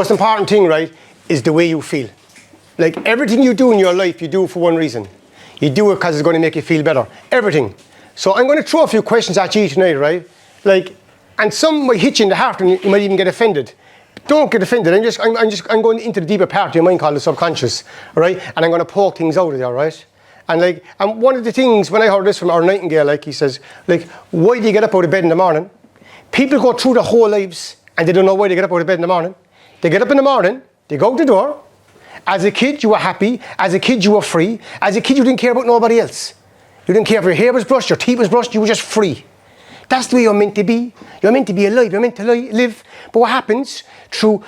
Most important thing, right, is the way you feel. Like everything you do in your life, you do it for one reason. You do it because it's going to make you feel better. Everything. So I'm going to throw a few questions at you tonight, right? Like, and some might hit you in the heart and you might even get offended. Don't get offended. I'm going into the deeper part of your mind called the subconscious, right? And I'm going to poke things out of there, right? And one of the things, when I heard this from our Nightingale, like he says, like, why do you get up out of bed in the morning? People go through their whole lives and they don't know why they get up out of bed in the morning. They get up in the morning, they go out the door. As a kid, you were happy. As a kid, you were free. As a kid, you didn't care about nobody else. You didn't care if your hair was brushed, your teeth was brushed, you were just free. That's the way you're meant to be. You're meant to be alive, you're meant to live. But what happens through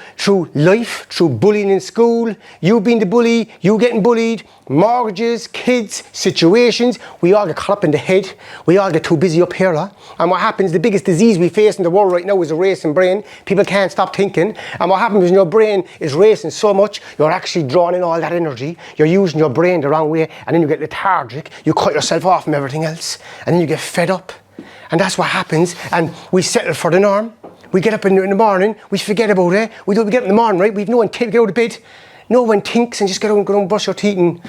life, through bullying in school, you being the bully, you getting bullied, mortgages, kids, situations, we all get caught up in the head. We all get too busy up here. And what happens, the biggest disease we face in the world right now is a racing brain. People can't stop thinking. And what happens when your brain is racing so much, you're actually drawing in all that energy. You're using your brain the wrong way, and then you get lethargic. You cut yourself off from everything else, and then you get fed up. And that's what happens, and we settle for the norm. We get up in the morning, we forget about it. We get up in the morning, right? We've no one to get out of bed. No one thinks and just go and brush your teeth and,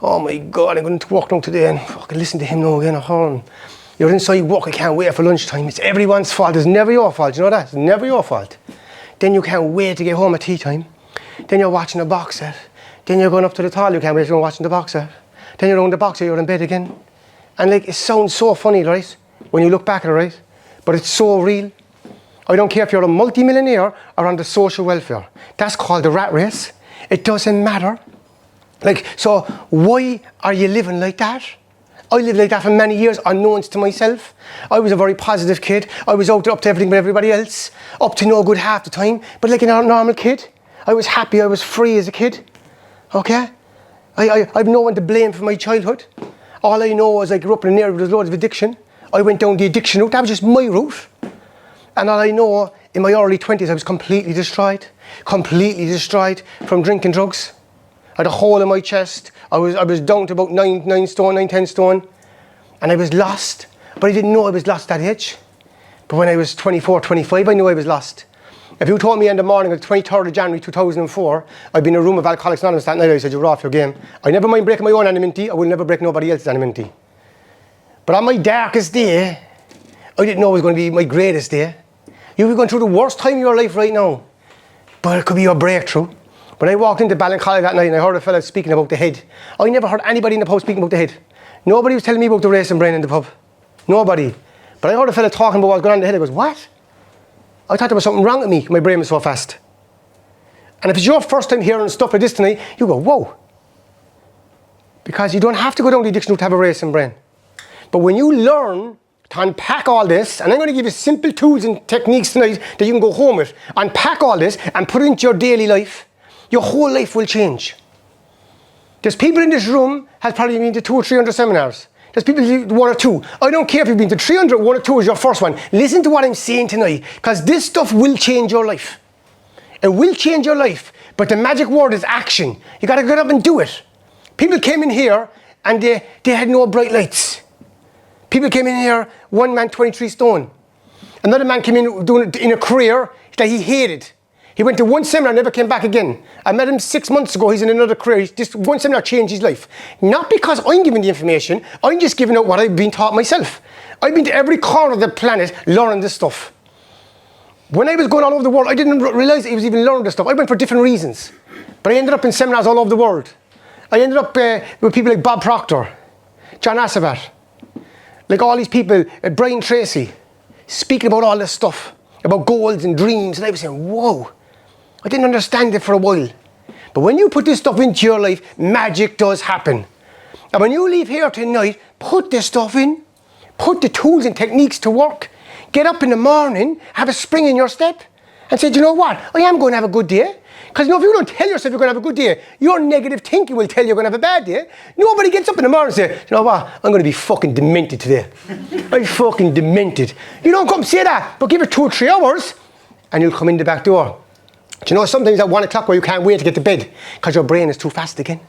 oh my God, I'm going to work now today and fucking listen to him now again at home. You're inside work, I can't wait for lunchtime. It's everyone's fault, it's never your fault, you know that? It's never your fault. Then you can't wait to get home at tea time. Then you're watching a box set. Then you're going up to the toilet, you can't wait to go watching the box set. Then you're on the box set, you're in bed again. And like, it sounds so funny, right? When you look back at it, right? But it's so real. I don't care if you're a multi-millionaire or on the social welfare. That's called the rat race. It doesn't matter. Like, so why are you living like that? I lived like that for many years, unknowns to myself. I was a very positive kid. I was out there up to everything with everybody else, up to no good half the time. But like a normal kid, I was happy, I was free as a kid. Okay? I've no one to blame for my childhood. All I know is I grew up in an area where there's loads of addiction. I went down the addiction route, that was just my route. And all I know, in my early 20s, I was completely destroyed from drinking drugs. I had a hole in my chest. I was down to about 9 stone, 10 stone. And I was lost, but I didn't know I was lost at that age. But when I was 24, 25, I knew I was lost. If you told me in the morning of the 23rd of January 2004, I'd be in a room of Alcoholics Anonymous that night, I said, you're off your game. I never mind breaking my own anonymity, I will never break nobody else's anonymity. But on my darkest day, I didn't know it was going to be my greatest day. You'll be going through the worst time of your life right now, but it could be your breakthrough. When I walked into Ballincollig that night and I heard a fella speaking about the head, I never heard anybody in the pub speaking about the head. Nobody was telling me about the racing brain in the pub. Nobody. But I heard a fella talking about what was going on in the head. I goes, what? I thought there was something wrong with me. My brain was so fast. And if it's your first time hearing stuff like this tonight, you go, whoa. Because you don't have to go down the addiction route to have a racing brain. But when you learn to unpack all this, and I'm going to give you simple tools and techniques tonight that you can go home with, unpack all this and put it into your daily life, your whole life will change. There's people in this room has probably been to 200 or 300 seminars. There's people who do 1 or 2. I don't care if you've been to 300, 1 or 2 is your first one. Listen to what I'm saying tonight, because this stuff will change your life. It will change your life, but the magic word is action. You got to get up and do it. People came in here and they had no bright lights. People came in here, one man 23 stone. Another man came in doing it in a career that he hated. He went to one seminar, never came back again. I met him 6 months ago, he's in another career. This one seminar changed his life. Not because I'm giving the information, I'm just giving out what I've been taught myself. I've been to every corner of the planet learning this stuff. When I was going all over the world, I didn't realize I was even learning this stuff. I went for different reasons. But I ended up in seminars all over the world. I ended up with people like Bob Proctor, John Assabat, like all these people, Brian Tracy, speaking about all this stuff, about goals and dreams, and I was saying, whoa, I didn't understand it for a while. But when you put this stuff into your life, magic does happen. And when you leave here tonight, put this stuff in, put the tools and techniques to work, get up in the morning, have a spring in your step, and say, do you know what, I am going to have a good day. Because you know, if you don't tell yourself you're going to have a good day, your negative thinking will tell you you're going to have a bad day. Nobody gets up in the morning and says, you know what, I'm going to be fucking demented today. I'm fucking demented. You don't come say that, but give it 2 or 3 hours and you'll come in the back door. Do you know, sometimes at 1 o'clock where you can't wait to get to bed because your brain is too fast again.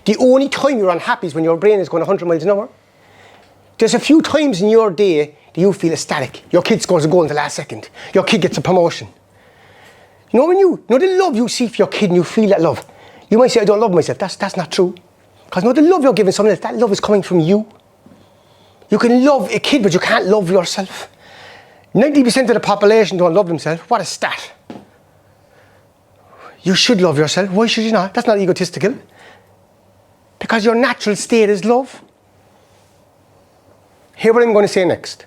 The only time you're unhappy is when your brain is going 100 miles an hour. There's a few times in your day that you feel ecstatic. Your kid scores a goal in the last second. Your kid gets a promotion. know the love you see for your kid and you feel that love. You might say, I don't love myself. That's not true. Because the love you're giving someone else, that love is coming from you. You can love a kid, but you can't love yourself. 90% of the population don't love themselves. What a stat. You should love yourself. Why should you not? That's not egotistical. Because your natural state is love. Hear what I'm going to say next.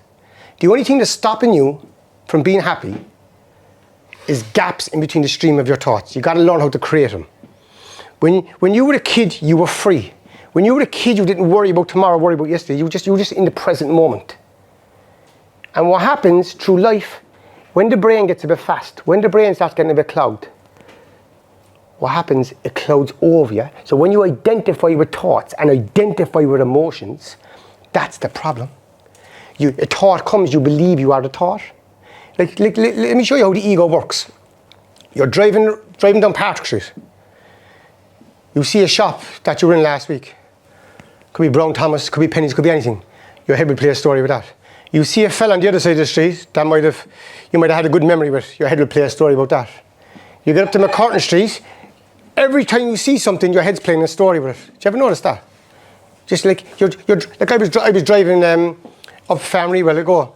The only thing that's stopping you from being happy is gaps in between the stream of your thoughts. You've got to learn how to create them. When you were a kid, you were free. When you were a kid, you didn't worry about tomorrow, worry about yesterday. You were just in the present moment. And what happens through life, when the brain gets a bit fast, when the brain starts getting a bit clogged, what happens, it clouds over you. So when you identify with thoughts and identify with emotions, that's the problem. A thought comes, you believe you are the thought. Let me show you how the ego works. You're driving down Patrick Street. You see a shop that you were in last week. Could be Brown Thomas, could be Penny's, could be anything. Your head will play a story with that. You see a fella on the other side of the street that you might have had a good memory with. Your head will play a story about that. You get up to McCarthy Street. Every time you see something, your head's playing a story with it. Did you ever notice that? Just like like I was driving up Family a while ago,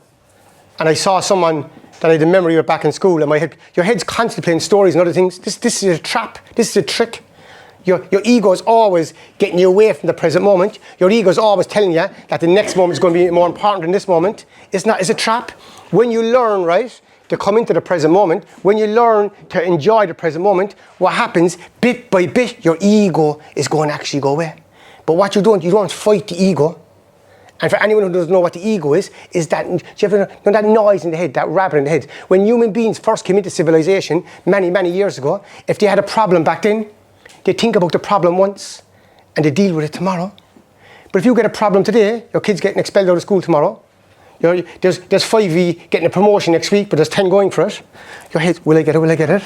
and I saw someone that I had a memory of back in school, and your head's constantly playing stories and other things. This is a trap. This is a trick. Your ego is always getting you away from the present moment. Your ego is always telling you that the next moment is going to be more important than this moment. It's a trap. When you learn, right, to come into the present moment, when you learn to enjoy the present moment, what happens, bit by bit, your ego is going to actually go away. But what you don't fight the ego. And for anyone who doesn't know what the ego is that, do you ever know that noise in the head, that rabbit in the head? When human beings first came into civilization, many, many years ago, if they had a problem back then, they think about the problem once and they deal with it tomorrow. But if you get a problem today, your kid's getting expelled out of school tomorrow. There's 5 of you getting a promotion next week, but there's 10 going for it. Your head, will I get it, will I get it?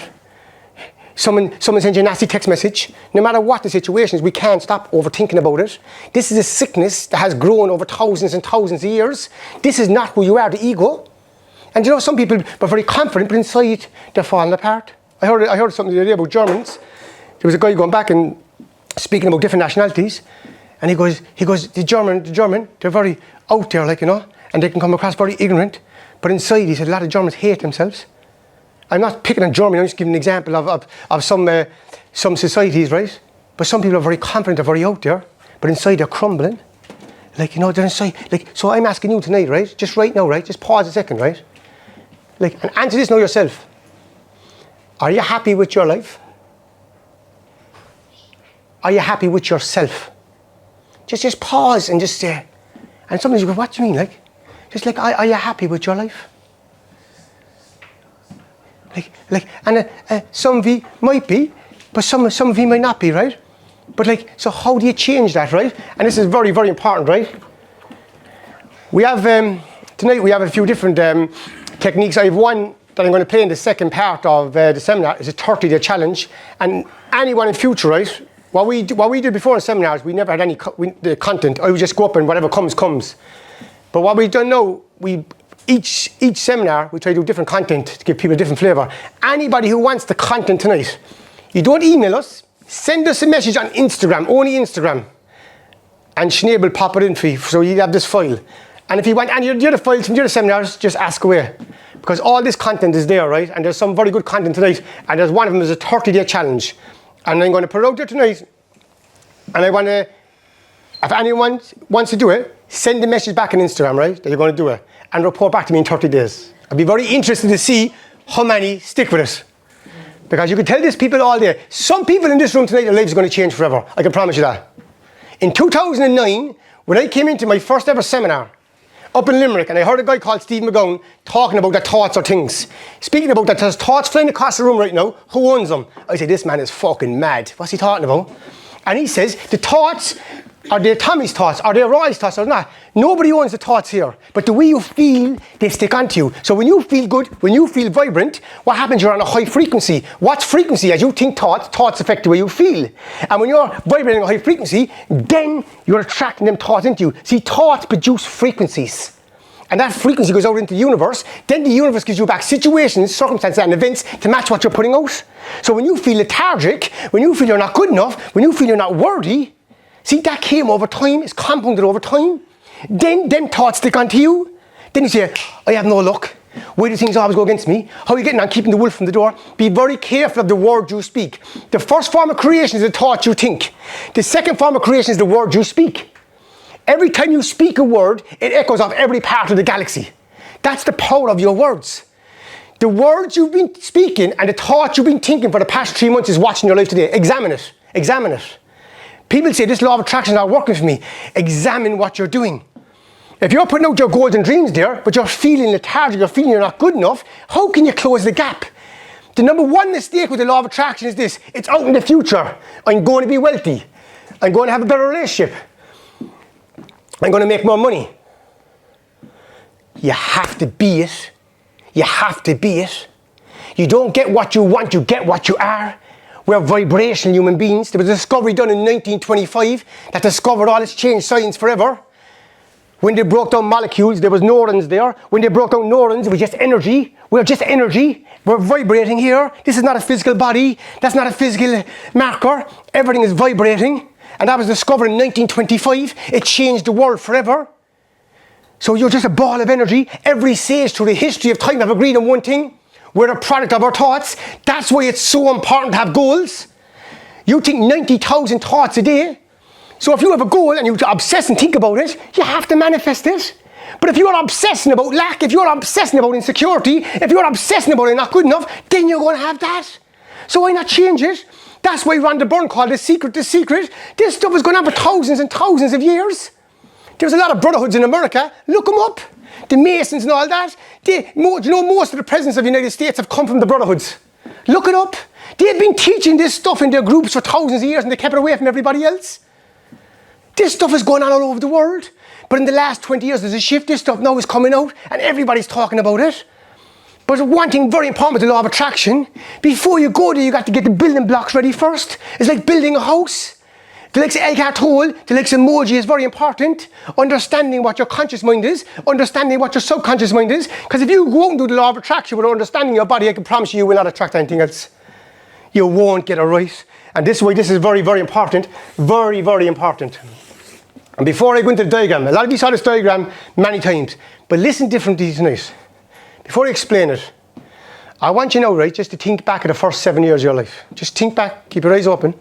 Someone sends you a nasty text message. No matter what the situation is, we can't stop overthinking about it. This is a sickness that has grown over thousands and thousands of years. This is not who you are, the ego. And you know, some people are very confident, but inside they're falling apart. I heard something the other day about Germans. There was a guy going back and speaking about different nationalities, and he goes, the German, they're very out there, like, you know, and they can come across very ignorant. But inside, he said, a lot of Germans hate themselves. I'm not picking on Germany, I'm just giving an example of some societies, right? But some people are very confident, they're very out there, but inside they're crumbling. Like, you know, they're inside, like, so I'm asking you tonight, right? Just right now, right? Just pause a second, right? Like, and answer this now yourself. Are you happy with your life? Are you happy with yourself? Just pause and just say, and sometimes you go, what do you mean? Like, just like, are you happy with your life? And some of you might be, but some of you might not be, right? But like, so how do you change that, right? And this is very, very important, right? We have, tonight we have a few different techniques. I have one that I'm going to play in the second part of the seminar. It's a 30-day challenge. And anyone in future, right? What we did before in seminars, we never had any the content. I would just go up and whatever comes. But what we've done now, each seminar, we try to do different content to give people a different flavour. Anybody who wants the content tonight, you don't email us, send us a message on Instagram, only Instagram. And Sinead will pop it in for you, so you have this file. And if you want any of the other files from the other seminars, just ask away. Because all this content is there, right? And there's some very good content tonight. And there's one of them is a 30-day challenge. And I'm going to put it out there tonight. And I want to, if anyone wants to do it, send a message back on Instagram, right? That you're going to do it. And report back to me in 30 days. I'd be very interested to see how many stick with it. Because you can tell these people all day. Some people in this room tonight, their lives are going to change forever. I can promise you that. In 2009, when I came into my first ever seminar up in Limerick, and I heard a guy called Steve McGowan talking about that thoughts are things. Speaking about that, there's thoughts flying across the room right now. Who owns them? I said, this man is fucking mad. What's he talking about? And he says, the thoughts, are they Tommy's thoughts? Are they Roy's thoughts or not? Nobody owns the thoughts here. But the way you feel, they stick onto you. So when you feel good, when you feel vibrant, what happens? You're on a high frequency. What's frequency? As you think thoughts affect the way you feel. And when you're vibrating a high frequency, then you're attracting them thoughts into you. See, thoughts produce frequencies. and that frequency goes out into the universe, then the universe gives you back situations, circumstances and events to match what you're putting out. So when you feel lethargic, when you feel you're not good enough, when you feel you're not worthy, see, that came over time, it's compounded over time. Then them thoughts stick onto you. Then you say, I have no luck. Why do things always go against me? How are you getting on keeping the wolf from the door? Be very careful of the word you speak. The first form of creation is the thought you think. The second form of creation is the word you speak. Every time you speak a word, it echoes off every part of the galaxy. That's the power of your words. The words you've been speaking and the thoughts you've been thinking for the past 3 months is watching your life today. Examine it. Examine it. People say this law of attraction is not working for me. Examine what you're doing. If you're putting out your goals and dreams there, but you're feeling lethargic, you're feeling you're not good enough, how can you close the gap? The number one mistake with the law of attraction is this: it's out in the future. I'm going to be wealthy. I'm going to have a better relationship. I'm going to make more money. You have to be it. You have to be it. You don't get what you want, you get what you are. We're vibrational human beings. There was a discovery done in 1925 that discovered all. It's changed science forever. When they broke down molecules, there was neurons there. When they broke down neurons, it was just energy. We're just energy. We're vibrating here. This is not a physical body. That's not a physical marker. Everything is vibrating. And that was discovered in 1925. It changed the world forever. So you're just a ball of energy. Every sage through the history of time have agreed on one thing. We're a product of our thoughts. That's why it's so important to have goals. You think 90,000 thoughts a day. So if you have a goal and you obsess and think about it, you have to manifest it. But if you're obsessing about lack, if you're obsessing about insecurity, if you're obsessing about it not good enough, then you're going to have that. So why not change it? That's why Rhonda Byrne called The Secret the secret. This stuff has gone on for thousands and thousands of years. There's a lot of brotherhoods in America. Look them up. The Masons and all that. Do you know most of the presidents of the United States have come from the brotherhoods? Look it up. They've been teaching this stuff in their groups for thousands of years and they kept it away from everybody else. This stuff is going on all over the world. But in the last 20 years, there's a shift. This stuff now is coming out and everybody's talking about it. But one thing very important with the law of attraction, before you go there, you got to get the building blocks ready first. It's like building a house. The likes of Eckhart Tolle, the likes of emoji is very important. Understanding what your conscious mind is, understanding what your subconscious mind is. Because if you go out and do the law of attraction without understanding your body, I can promise you will not attract anything else. You won't get it right. And this is why this is very, very important. Very, very important. And before I go into the diagram, a lot of you saw this diagram many times, but listen differently tonight. Before I explain it, I want you now, right, just to think back at the first 7 years of your life. Just think back, keep your eyes open.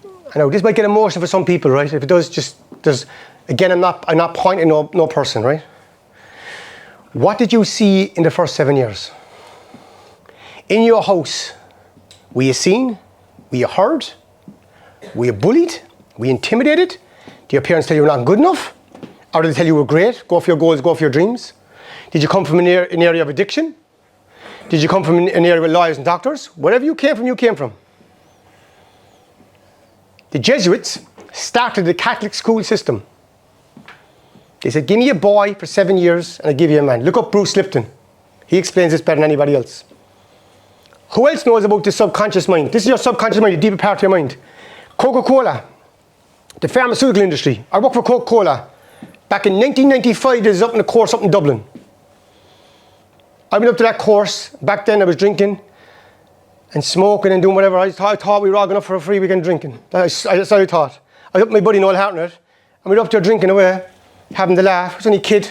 I know this might get emotional for some people, right? If it does, again, I'm not pointing no person, right? What did you see in the first 7 years? In your house, were you seen? Were you heard? Were you bullied? Were you intimidated? Did your parents tell you you were not good enough? Or did they tell you you were great? Go for your goals, go for your dreams? Did you come from an area of addiction? Did you come from an area with lawyers and doctors? Wherever you came from, you came from. The Jesuits started the Catholic school system. They said, give me a boy for 7 years and I'll give you a man. Look up Bruce Lipton. He explains this better than anybody else. Who else knows about the subconscious mind? This is your subconscious mind, the deeper part of your mind. Coca-Cola, the pharmaceutical industry. I worked for Coca-Cola. Back in 1995, this is up in a course up in Dublin. I went up to that course. Back then I was drinking and smoking and doing whatever. I thought we were all going up for a free weekend drinking. That's what I thought. I was up with my buddy Noel Hartnett and we were up there drinking away, having the laugh. I was only a kid.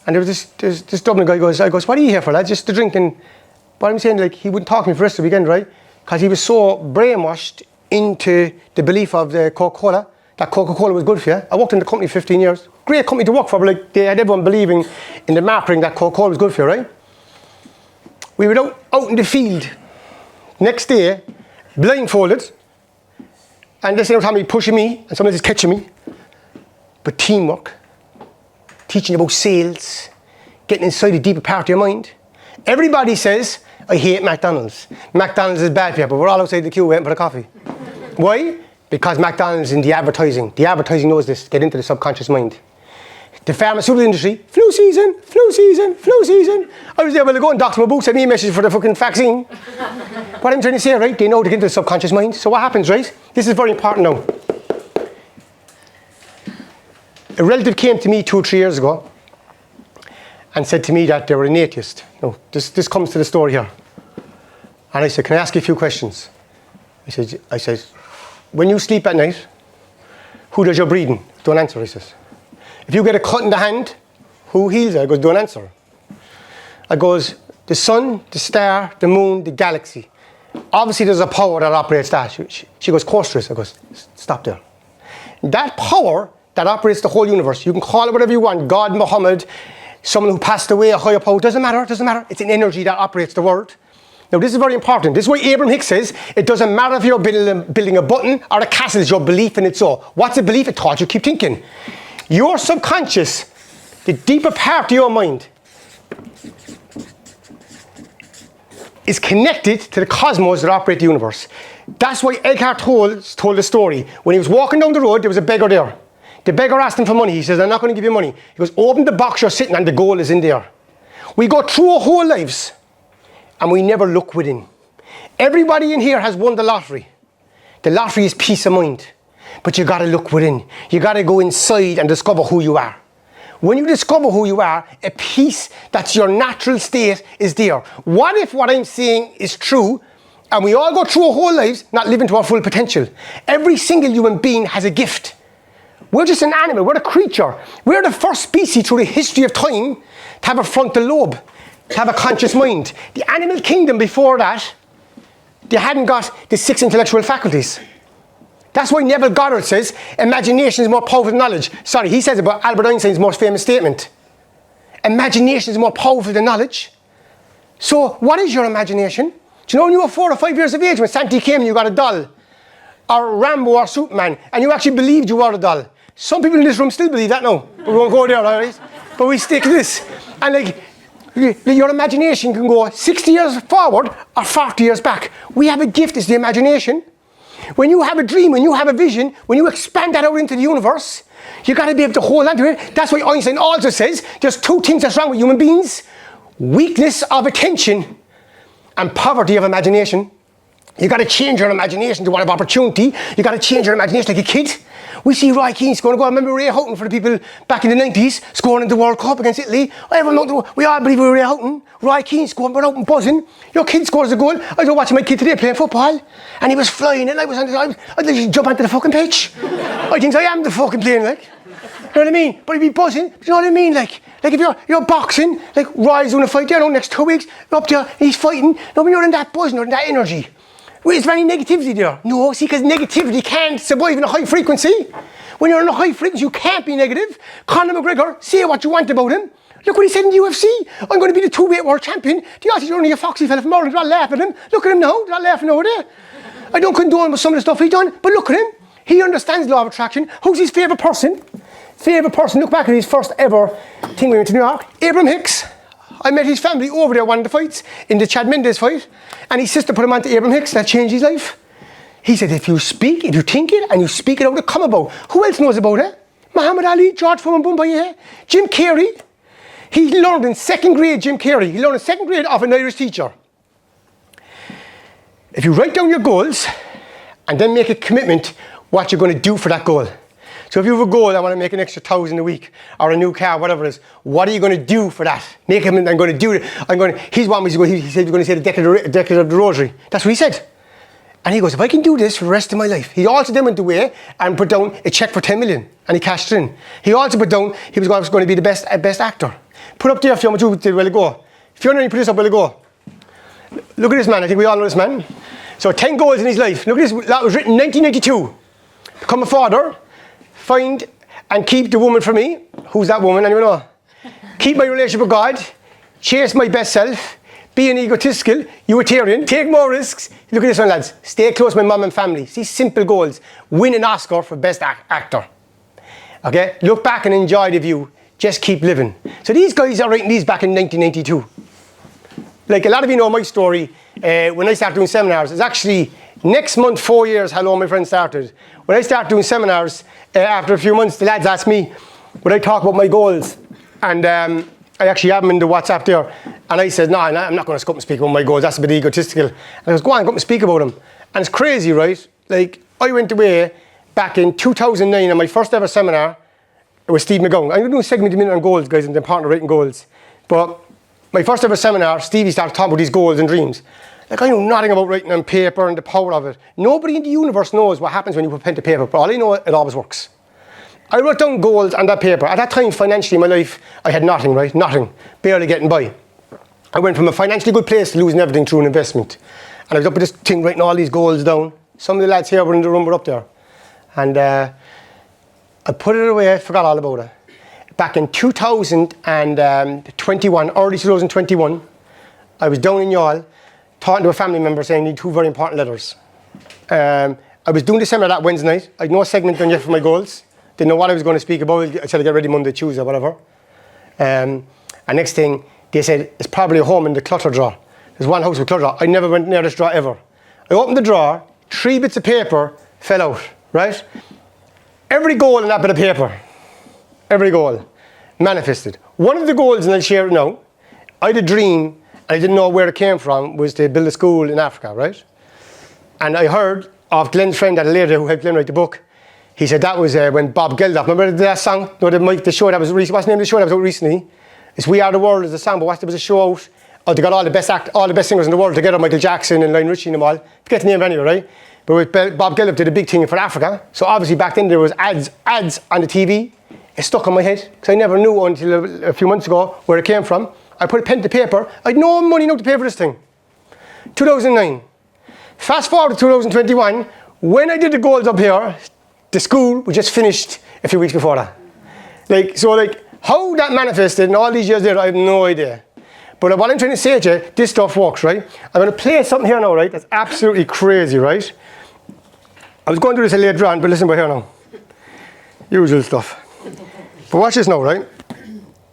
And there was this Dublin guy I goes, what are you here for, lad? Just to drink. And what I'm saying, like, he wouldn't talk to me for the rest of the weekend, right? Because he was so brainwashed into the belief of the Coca-Cola, that Coca-Cola was good for you. I worked in the company 15 years. Great company to work for, but like, they had everyone believing in the marketing that Coca-Cola was good for you, right? We were out in the field next day, blindfolded, and this time he pushing me, and someone else is catching me. But teamwork, teaching about sales, getting inside the deeper part of your mind. Everybody says, I hate McDonald's. McDonald's is bad for you, but we're all outside the queue waiting for the coffee. Why? Because McDonald's in the advertising. The advertising knows this, get into the subconscious mind. The pharmaceutical industry, flu season, flu season, flu season. I was there a while ago and Dr. Mabook sent me a message for the fucking vaccine. What I'm trying to say, right, they know to get into the subconscious mind. So what happens, right? This is very important now. A relative came to me 2 or 3 years ago and said to me that they were an atheist. No, this comes to the story here. And I said, can I ask you a few questions? I said, when you sleep at night, who does your breathing? Don't answer, he says. If you get a cut in the hand, who heals it? I goes, don't answer. I goes, the sun, the star, the moon, the galaxy. Obviously there's a power that operates that. She goes, course there is. I goes, stop there. That power that operates the whole universe, you can call it whatever you want, God, Muhammad, someone who passed away, a higher power, doesn't matter. It's an energy that operates the world. Now this is very important. This is why Abraham Hicks says, it doesn't matter if you're building a button or a castle, it's your belief in it. So what's a belief? A thought you keep thinking. Your subconscious, the deeper part of your mind, is connected to the cosmos that operate the universe. That's why Eckhart Tolle told the story. When he was walking down the road, there was a beggar there. The beggar asked him for money. He says, I'm not going to give you money. He goes, open the box you're sitting on, the gold is in there. We go through our whole lives and we never look within. Everybody in here has won the lottery. The lottery is peace of mind. But you got to look within. You got to go inside and discover who you are. When you discover who you are, a peace that's your natural state is there. What if what I'm saying is true and we all go through our whole lives not living to our full potential? Every single human being has a gift. We're just an animal, we're a creature. We're the first species through the history of time to have a frontal lobe, to have a conscious mind. The animal kingdom before that, they hadn't got the 6 intellectual faculties. That's why Neville Goddard says, imagination is more powerful than knowledge. Sorry, he says about Albert Einstein's most famous statement. Imagination is more powerful than knowledge. So, what is your imagination? Do you know when you were 4 or 5 years of age, when Santa came and you got a doll, or Rambo or Superman, and you actually believed you were a doll? Some people in this room still believe that now. We won't go there, alright? But we stick to this. And like, your imagination can go 60 years forward or 40 years back. We have a gift, it's the imagination. When you have a dream, when you have a vision, when you expand that out into the universe, you got to be able to hold on to it. That's why Einstein also says there's 2 things that's wrong with human beings: weakness of attention and poverty of imagination. You got to change your imagination to one of opportunity. You got to change your imagination like a kid. We see Roy Keane scoring a goal. I remember Ray Houghton, for the people back in the 90s, scoring in the World Cup against Italy. We all believe we were Ray Houghton. Roy Keane scoring, we're out and buzzing. Your kid scores a goal. I was watching my kid today playing football, and he was flying, and I I'd literally jump onto the fucking pitch. I think I am the fucking playing, like. You know what I mean? But he'd be buzzing. You know what I mean? Like if you're boxing, like Roy's doing a fight there, next 2 weeks, you're up there, he's fighting. No, when you're in that buzz, you're in that energy. Is there any negativity there? No, see, because negativity can't survive in a high frequency. When you're in a high frequency, you can't be negative. Conor McGregor, say what you want about him. Look what he said in the UFC. I'm going to be the 2-weight world champion. The Aussies are only a foxy fella from Ireland. They're all laughing at him. Look at him now. They're all laughing over there. I don't condone with some of the stuff he's done, but look at him. He understands law of attraction. Who's his favourite person? Look back at his first ever thing we went to New York. Abraham Hicks. I met his family over there one of the fights, in the Chad Mendes fight, and his sister put him on to Abraham Hicks. That changed his life. He said, if you think it, and you speak it out, it'll come about. Who else knows about it? Muhammad Ali, George Foreman, Boomba, Jim Carrey. He learned in 2nd grade, Jim Carrey. He learned in 2nd grade off an Irish teacher. If you write down your goals, and then make a commitment what you're going to do for that goal. So if you have a goal, I want to make an extra 1,000 a week, or a new car, whatever it is, what are you going to do for that? Make him, I'm going to do it. He said he was going to say the decade of the rosary. That's what he said. And he goes, if I can do this for the rest of my life. He also then went away and put down a check for 10 million, and he cashed it in. He also put down, he was going to be the best actor. Put up there if you want to do it, well go. If you want to put this up, well go. Look at this man, I think we all know this man. So 10 goals in his life. Look at this, that was written in 1992. Become a father. Find and keep the woman for me. Who's that woman? Anyone know? Keep my relationship with God. Chase my best self. Be an egotistical, utilitarian. Take more risks. Look at this one, lads. Stay close to my mum and family. See, simple goals. Win an Oscar for best actor. Okay? Look back and enjoy the view. Just keep living. So these guys are writing these back in 1992. Like a lot of you know my story. When I started doing seminars, it's actually next month, 4 years, hello my friend started. When I started doing seminars, after a few months, the lads asked me, would I talk about my goals? And I actually have them in the WhatsApp there. And I said, no, I'm not going to come and speak about my goals. That's a bit egotistical. And I was, go on, come and speak about them. And it's crazy, right? Like, I went away back in 2009 on my first ever seminar, it was Steve McGowan. I'm going to do a segment in a minute on goals, guys, and the partner writing goals. But my first ever seminar, Stevie started talking about these goals and dreams. Like, I know nothing about writing on paper and the power of it. Nobody in the universe knows what happens when you put pen to paper, but all I know, it always works. I wrote down goals on that paper. At that time, financially, in my life, I had nothing, right? Nothing. Barely getting by. I went from a financially good place to losing everything through an investment. And I was up with this thing, writing all these goals down. Some of the lads here were in the room, were up there. And I put it away, I forgot all about it. Back in 2021, early 2021, I was down in Youghal, talking to a family member saying I need 2 very important letters. I was doing the seminar that Wednesday night. I had no segment done yet for my goals. Didn't know what I was going to speak about. I said I'd get ready Monday, Tuesday, whatever. And next thing, they said, it's probably a home in the clutter drawer. There's one house with clutter drawer. I never went near this drawer ever. I opened the drawer, 3 bits of paper fell out, right? Every goal in that bit of paper, every goal, manifested. One of the goals, and I'll share it now, I had a dream, and I didn't know where it came from, was to build a school in Africa, right? And I heard of Glenn's friend, that lady who helped Glenn write the book. He said that was when Bob Geldof, remember that song? No, the show that was recently, what's the name of the show that was out recently? It's We Are the World is the song, but there was a show out, they got all the best singers in the world together, Michael Jackson and Lionel Richie and them all. Forget the name anyway, right? But Bob Geldof did a big thing for Africa. So obviously back then there was ads on the TV. It stuck in my head, because I never knew until a few months ago where it came from. I put a pen to paper. I had no money now to pay for this thing. 2009. Fast forward to 2021, when I did the goals up here, the school was just finished a few weeks before that. How that manifested in all these years later, I have no idea. But what I'm trying to say to you, this stuff works, right? I'm going to play something here now, right? That's absolutely crazy, right? I was going to do this later on, but listen by here now. Usual stuff. But watch this now, right?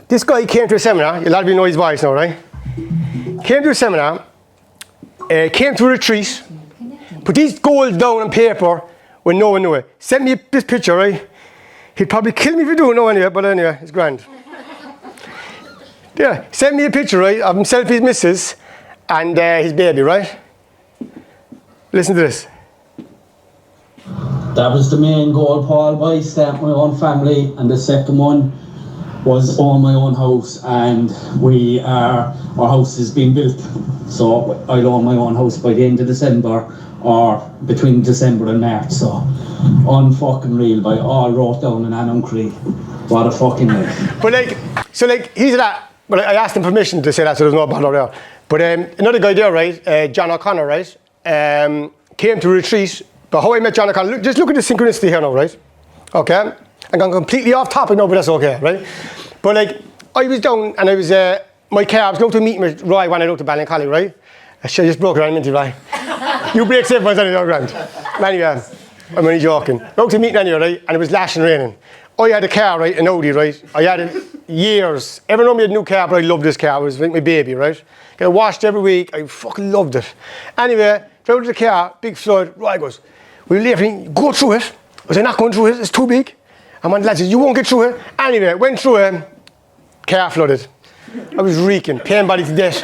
This guy came to a seminar. A lot of you know his voice now, right? Came to a seminar, came to a retreat, put these goals down on paper when no one knew it. Sent me this picture, right? He'd probably kill me if he do it now anyway, but anyway, it's grand. Yeah, sent me a picture, right, of himself, his missus, and his baby, right? Listen to this. That was the main goal, Paul, by start my own family, and the second one was own my own house, and our house is being built, so I'll own my own house by the end of December, or between December and March, so unfucking real, by all wrote down in Anum Cree. What a fucking life. But he's that. But I asked him permission to say that, so there's no bother there. But another guy there, right, John O'Connor, right, came to retreat. But how I met John O'Connor, just look at the synchronicity here now, right? Okay? I'm going completely off topic now, but that's okay, right? But I was down, and I was, my car, I was going to a meeting with Roy when I went to Ballincollig, right? I just broke around into Roy. You break safe once on the ground. Anyway, I'm only joking. Went to a meeting anyway, right? And it was lashing raining. I had a car, right, an Audi, right? I had it years. Everyone knew me had a new car, but I loved this car. It was like my baby, right? Got it washed every week. I fucking loved it. Anyway, drove to the car, big flood. Roy goes, will you leave me? Go through it. I was not going through it. It's too big. And one of the lads said, you won't get through it. Anyway, went through it. Car flooded. I was reeking, paying body to death.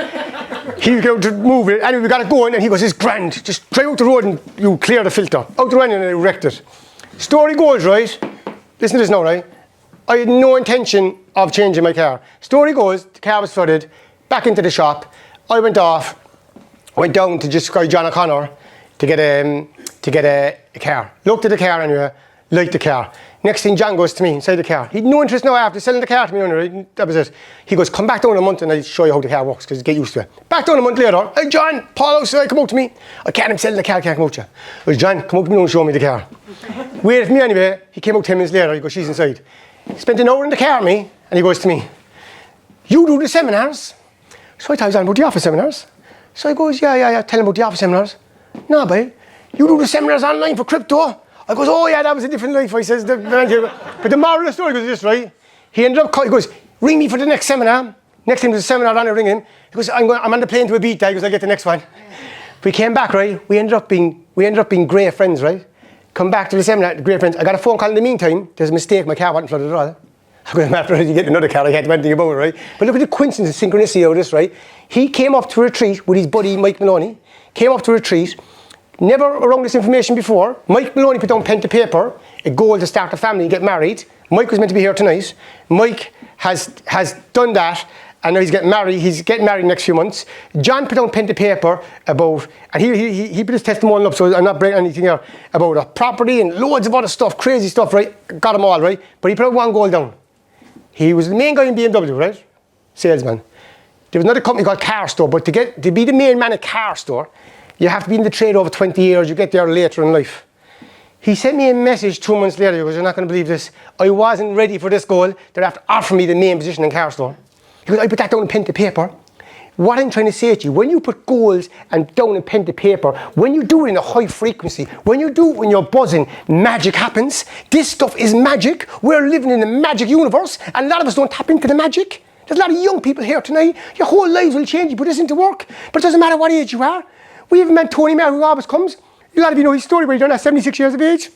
He was going to move it. Anyway, we got it going, and he goes, it's grand. Just drive out the road and you clear the filter. Out the road, and I wrecked it. Story goes, right? Listen to this now, right? I had no intention of changing my car. Story goes, the car was flooded, back into the shop. I went off, went down to just John O'Connor to get a car. Looked at the car anyway, liked the car. Next thing, John goes to me inside the car. He'd no interest now after selling the car to me, right? That was it. He goes, come back down in a month and I'll show you how the car works, because get used to it. Back down a month later, hey John, Paul outside, come out to me. I can't, I'm selling the car, I can't come out to you. I goes, John, come out to me and show me the car. Waited for me anyway. He came out 10 minutes later. He goes, she's inside. He spent an hour in the car with me, and he goes to me, you do the seminars? So I thought he was on about the office seminars. So I goes, yeah, tell him about the office seminars. No, boy, you do the seminars online for crypto? I goes, oh yeah, that was a different life. I says, but the moral of the story goes this, right? He ended up, he goes, ring me for the next seminar. Next time there's a seminar on, I ring him. He goes, I'm on the plane to Ibiza. He goes, I'll get the next one. We came back, right? We ended up being great friends, right? Come back to the seminar, great friends. I got a phone call in the meantime. There's a mistake, my car wasn't flooded at all. I go, after you get another car, I can't do anything about it, right? But look at the coincidence, the synchronicity of this, right? He came up to a retreat with his buddy Mike Maloney. Came up to a retreat, never around this information before. Mike Maloney put down pen to paper, a goal to start a family and get married. Mike was meant to be here tonight. Mike has done that, and now he's getting married. He's getting married next few months. John put down pen to paper about, and he put his testimonial up, so I'm not breaking anything here, about a property and loads of other stuff, crazy stuff, right? Got them all, right? But he put one goal down. He was the main guy in BMW, right? Salesman. There was another company called Car Store, but to be the main man at Car Store, you have to be in the trade over 20 years. You get there later in life. He sent me a message 2 months later. He goes, "You're not going to believe this. I wasn't ready for this goal. They're after offering me the main position in Car Store." He goes, "I put that down in pen to paper." What I'm trying to say to you, when you put goals and down in pen to paper, when you do it in a high frequency, when you do it when you're buzzing, magic happens. This stuff is magic. We're living in a magic universe, and a lot of us don't tap into the magic. There's a lot of young people here tonight. Your whole lives will change. You put this into work, but it doesn't matter what age you are. We even met Tony Mayer, who always comes. A lot of you know his story where he's done at 76 years of age.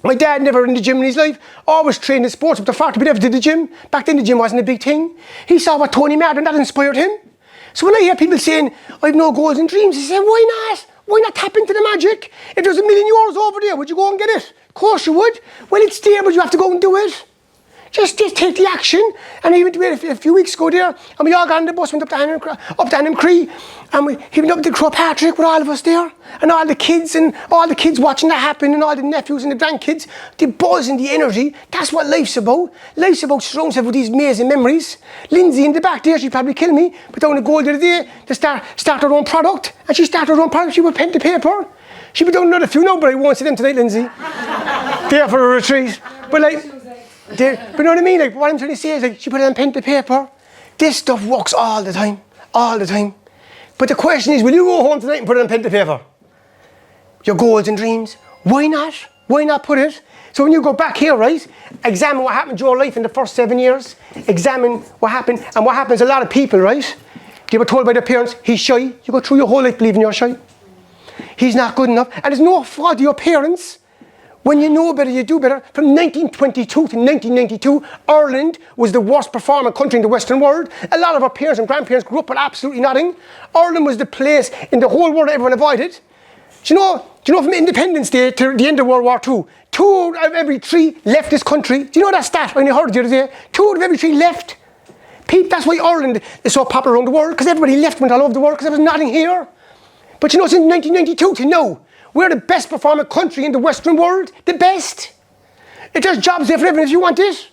My dad never in the gym in his life, always trained in sports up to 40, but never did the gym. Back then the gym wasn't a big thing. He saw what Tony Mayer done, that inspired him. So when I hear people saying, "I've no goals and dreams," I say, why not? Why not tap into the magic? If there's €1 million over there, would you go and get it? Of course you would. Well, it's there, but you have to go and do it. Just take the action. And I went to it a few weeks ago there, and we all got on the bus, went up to Annam-Cree, and he went up to Crow Patrick with all of us there, and all the kids watching that happen, and all the nephews and the grandkids, the buzz and the energy. That's what life's about. Life's about surrounding yourself with these amazing memories. Lindsay in the back there, she'd probably kill me, but down the goal the other day to start her own product, and she started her own product. She put pen to paper. She put down another few now, but I won't see them tonight, Lindsay. There for a retreat. But but you know what I mean? Like, what I'm trying to say is, like, she put it on pen to paper. This stuff works all the time. All the time. But the question is, will you go home tonight and put it on pen to paper? Your goals and dreams. Why not? Why not put it? So when you go back here, right, examine what happened to your life in the first 7 years. Examine what happened. And what happens, a lot of people, right, they were told by their parents, "He's shy." You go through your whole life believing you're shy. He's not good enough. And there's no fault of your parents. When you know better, you do better. From 1922 to 1992, Ireland was the worst performing country in the Western world. A lot of our parents and grandparents grew up with absolutely nothing. Ireland was the place in the whole world that everyone avoided. Do you know from Independence Day to the end of World War II, 2 out of every 3 left this country. Do you know that stat? I heard it the other day. 2 out of every 3 left. Pete, that's why Ireland is so popular around the world, because everybody left, went all over the world, because there was nothing here. But you know, since 1992 to now, we're the best performing country in the Western world. The best. There's jobs there for everyone if you want it.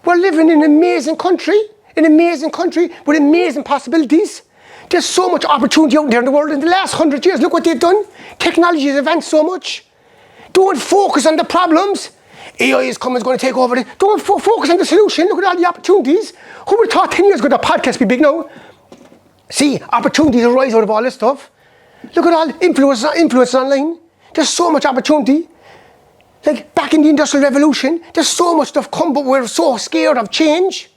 We're living in an amazing country with amazing possibilities. There's so much opportunity out there in the world. In the last 100 years, look what they've done. Technology has advanced so much. Don't focus on the problems. AI is coming, it's going to take over. Don't focus on the solution. Look at all the opportunities. Who would have thought 10 years ago the podcast would be big now? See, opportunities arise out of all this stuff. Look at all influence online. There's so much opportunity. Like back in the Industrial Revolution, there's so much stuff come, but we're so scared of change.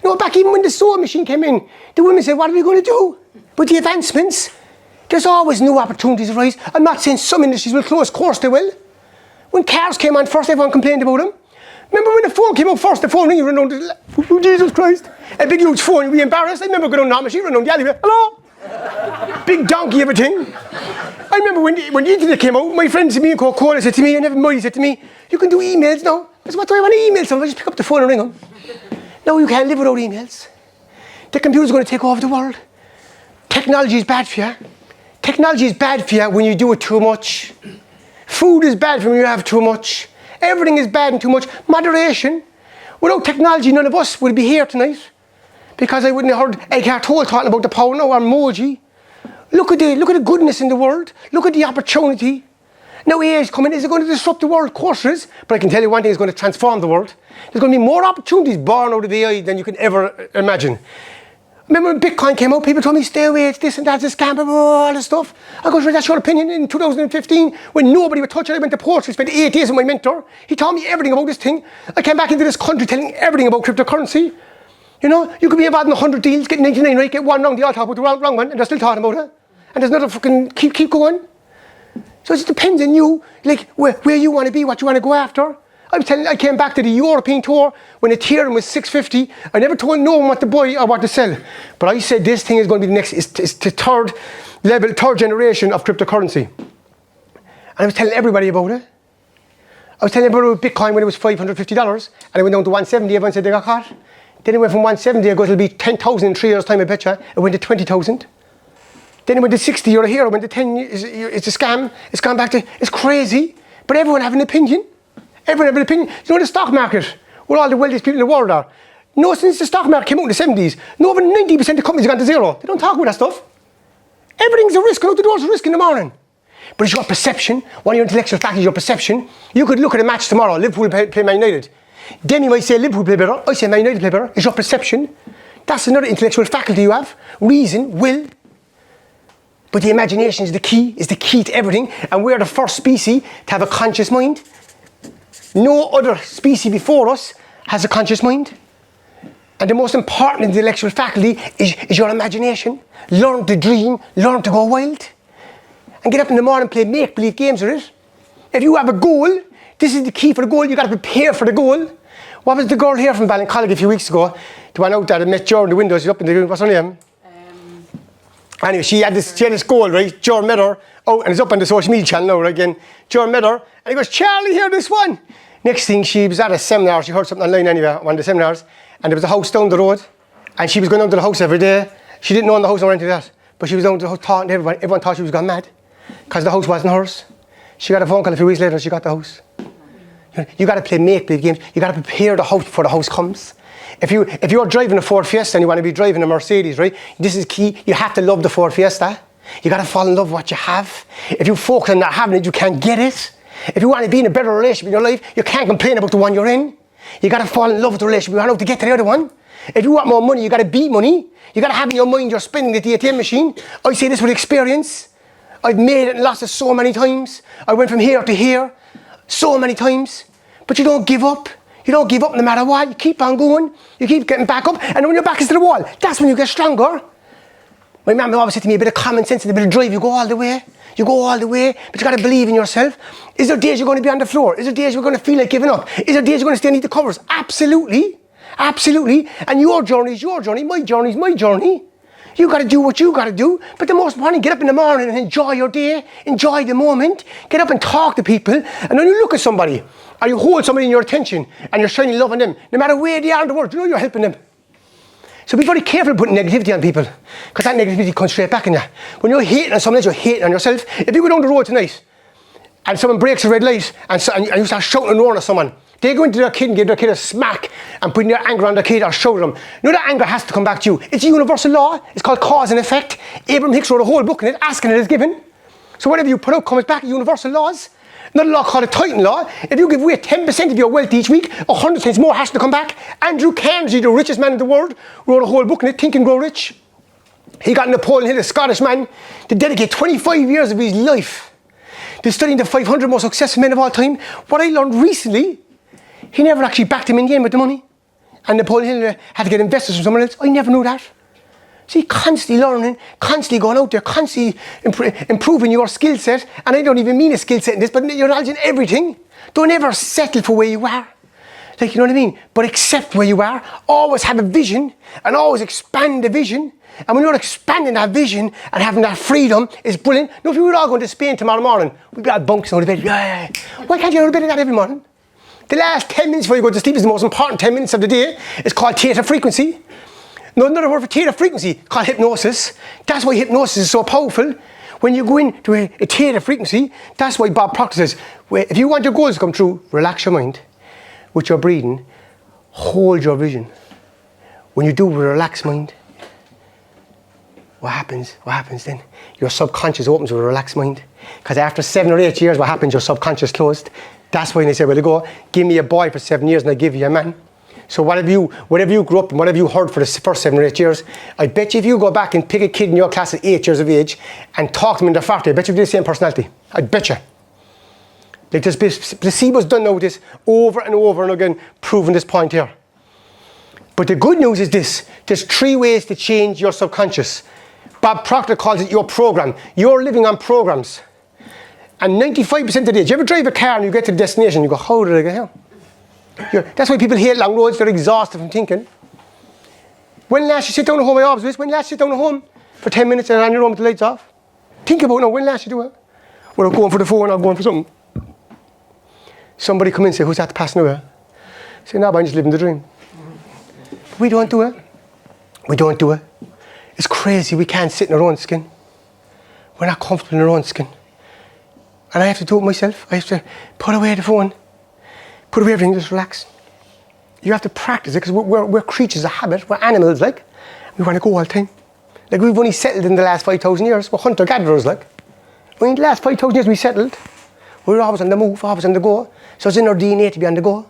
You know, back even when the sewing machine came in, the women said, "What are we going to do?" With the advancements, there's always new opportunities arise. I'm not saying some industries will close, of course they will. When cars came on first, everyone complained about them. Remember when the phone came out first, the phone ringing, you run down oh, Jesus Christ. A big huge phone, you'd be embarrassed. I remember going down that machine, run down the alleyway, "Hello?" Big donkey of a thing. I remember when the internet came out, my friends and me and Coca-Cola said to me, and everybody said to me, "You can do emails now." I said, "What do I want to email someone? I just pick up the phone and ring them." No, you can't live without emails. The computer's going to take over the world. Technology is bad for you. Technology is bad for you when you do it too much. Food is bad for when you have too much. Everything is bad and too much. Moderation. Without technology, none of us would be here tonight. Because I wouldn't have heard Eckhart Tolle talking about the power now, or Moji. Look at the goodness in the world. Look at the opportunity. Now AI is coming. Is it going to disrupt the world? Of course it is. But I can tell you one thing, it's going to transform the world. There's going to be more opportunities born out of AI than you can ever imagine. Remember when Bitcoin came out, people told me, "Stay away, it's this and that's a scam," all this stuff. I go, "That's your opinion." In 2015, when nobody would touch it, I went to Portugal, spent 8 days with my mentor. He taught me everything about this thing. I came back into this country telling everything about cryptocurrency. You know, you could be involved in 100 deals, get 99 right, get one wrong, they all talk about the wrong one, and they're still talking about it. And there's another fucking keep going. So it just depends on you, like where you want to be, what you want to go after. I came back to the European tour when Ethereum was 650. I never told no one what to buy or what to sell. But I said this thing is going to be the next, it's the third generation of cryptocurrency. I was telling everybody about it. I was telling everybody about Bitcoin when it was $550 and it went down to 170. Everyone said they got caught. Then it went from 170, I go, it'll be 10,000 in 3 years' time, I bet you. It went to 20,000. Then it went to 60, you're a hero. It went to 10, it's a scam. It's gone back to, it's crazy. But everyone have an opinion. Everyone have an opinion. You know the stock market, where all the wealthiest people in the world are. No, since the stock market came out in the 70s, no, over 90% of companies have gone to zero. They don't talk about that stuff. Everything's a risk. Going out the door's a risk in the morning. But it's your perception. One of your intellectual factors is your perception. You could look at a match tomorrow. Liverpool play Man United. Demi might say Liverpool play better. I say Man United play better. It's your perception. That's another intellectual faculty you have. Reason, will. But the imagination is the key to everything. And we're the first species to have a conscious mind. No other species before us has a conscious mind. And the most important intellectual faculty is your imagination. Learn to dream, learn to go wild. And get up in the morning and play make-believe games with it. If you have a goal, this is the key for the goal. You got to prepare for the goal. What was the girl here from Ballincollig a few weeks ago? The one out there that met Joe in the window. She's up in the, what's her name? Anyway, she had this goal, right? Joe met her. Oh, and it's up on the social media channel now, right? Again, Joe met her. And he goes, Charlie, here, this one. Next thing, she was at a seminar. She heard something online anyway, one of the seminars. And there was a house down the road. And she was going down to the house every day. She didn't own the house or anything like that. But she was down to the house talking to everyone. Everyone thought she was gone mad. Because the house wasn't hers. She got a phone call a few weeks later and she got the house. You got to play make-believe games. You got to prepare the house before the house comes. If you're driving a Ford Fiesta and you want to be driving a Mercedes, right? This is key. You have to love the Ford Fiesta. You got to fall in love with what you have. If you focus on not having it, you can't get it. If you want to be in a better relationship in your life, you can't complain about the one you're in. You got to fall in love with the relationship. You want to get to the other one. If you want more money, you got to beat money. You got to have in your mind you're spending at the ATM machine. I say this with experience. I've made it and lost it so many times. I went from here to here so many times. But you don't give up. You don't give up no matter what. You keep on going. You keep getting back up. And when your back is to the wall, that's when you get stronger. My mum always said to me, a bit of common sense and a bit of drive, you go all the way. You go all the way, but you got to believe in yourself. Is there days you're going to be on the floor? Is there days you're going to feel like giving up? Is there days you're going to stay underneath the covers? Absolutely. Absolutely. And your journey is your journey. My journey is my journey. You got to do what you got to do. But the most important, get up in the morning and enjoy your day. Enjoy the moment. Get up and talk to people. And when you look at somebody, or you hold somebody in your attention, and you're shining love on them, no matter where they are in the world, you know you're helping them. So be very careful putting negativity on people, because that negativity comes straight back on you. When you're hating on someone else, you're hating on yourself. If you go down the road tonight, and someone breaks a red light, and you start shouting and roaring at someone, they go into their kid and give their kid a smack and putting their anger on their kid or shout at them. You know that anger has to come back to you. It's a universal law. It's called cause and effect. Abraham Hicks wrote a whole book in it, asking it is given. So whatever you put out comes back, universal laws. Another law called a Titan law. If you give away 10% of your wealth each week, 100 times more has to come back. Andrew Carnegie, the richest man in the world, wrote a whole book in it, Think and Grow Rich. He got Napoleon Hill, a Scottish man, to dedicate 25 years of his life to studying the 500 most successful men of all time. What I learned recently, he never actually backed him in the end with the money. And Napoleon Hill had to get investors from someone else. I never knew that. See, constantly learning, constantly going out there, constantly improving your skill set. And I don't even mean a skill set in this, but your knowledge in everything. Don't ever settle for where you are. Like, you know what I mean? But accept where you are. Always have a vision and always expand the vision. And when you're expanding that vision and having that freedom, it's brilliant. No, if we were all going to Spain tomorrow morning, we'd be all bunks out of bed. Yeah. Why can't you go to bed of that every morning? The last 10 minutes before you go to sleep is the most important 10 minutes of the day. It's called theta frequency. Another word for theta frequency called hypnosis. That's why hypnosis is so powerful. When you go into a theta frequency, that's why Bob Proctor says, if you want your goals to come true, relax your mind with your breathing, hold your vision. When you do with a relaxed mind, what happens then? Your subconscious opens with a relaxed mind. Because after 7 or 8 years, what happens? Your subconscious closed. That's why they say, well, you go, give me a boy for 7 years and I give you a man. So whatever you grew up and whatever you heard for the first 7 or 8 years, I bet you if you go back and pick a kid in your class at 8 years of age and talk to them in their 40, I bet you they're the same personality. I bet you. Like there's placebo's done now with this over and over and again, proving this point here. But the good news is this, there's 3 ways to change your subconscious. Bob Proctor calls it your program. You're living on programs. And 95% of the days, you ever drive a car and you get to the destination, you go, how did I get here? That's why people hate long roads, they're exhausted from thinking. When last you sit down at home, I always do this, when last you sit down at home for 10 minutes and on your own with the lights off? Think about it now, when last you do it? Without going for the phone or going for something. Somebody come in and say, who's that passing away? Say, no, but I'm just living the dream. We don't do it. We don't do it. It's crazy. We can't sit in our own skin. We're not comfortable in our own skin. And I have to do it myself. I have to put away the phone, put away everything, just relax. You have to practice it because we're creatures of habit. We're animals, like. We want to go all the time. Like, we've only settled in the last 5,000 years. We're hunter-gatherers, like. In the last 5,000 years we settled. We're always on the move, always on the go. So it's in our DNA to be on the go.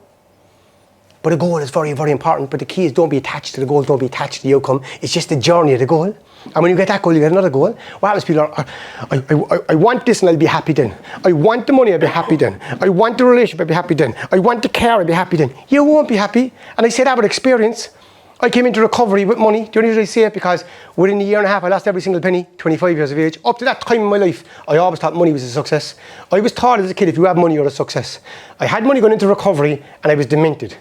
But the goal is very, very important. But the key is don't be attached to the goal, don't be attached to the outcome. It's just the journey of the goal. And when you get that goal, you get another goal. What happens, people are, I want this and I'll be happy then. I want the money, I'll be happy then. I want the relationship, I'll be happy then. I want the car, I'll be happy then. You won't be happy. And I say that with experience. I came into recovery with money. Do you know what I say it? Because within a year and a half, I lost every single penny, 25 years of age. Up to that time in my life, I always thought money was a success. I was taught as a kid, if you have money, you're a success. I had money going into recovery and I was demented.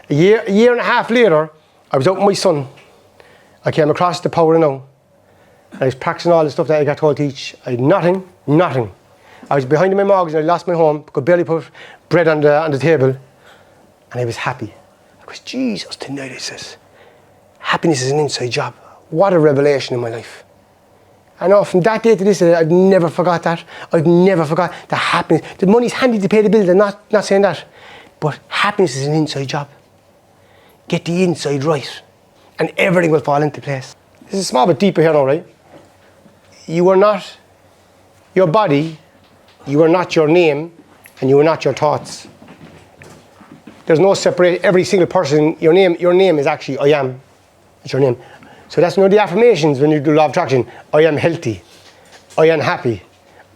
A year and a half later, I was out with my son. I came across the power of now. And I was practicing all the stuff that I got told to teach. I had nothing. I was behind my mortgage and I lost my home, could barely put bread on the table. And I was happy. I was, Jesus, tonight I says, happiness is an inside job. What a revelation in my life. I know from that day to this day, I've never forgot that. I've never forgot the happiness. The money's handy to pay the bills, I'm not saying that. But happiness is an inside job. Get the inside right. And everything will fall into place. This is a small bit deeper here now, right? You are not your body, you are not your name, and you are not your thoughts. There's no separate, every single person, your name is actually I am. It's your name. So that's one of the affirmations when you do law of attraction. I am healthy. I am happy.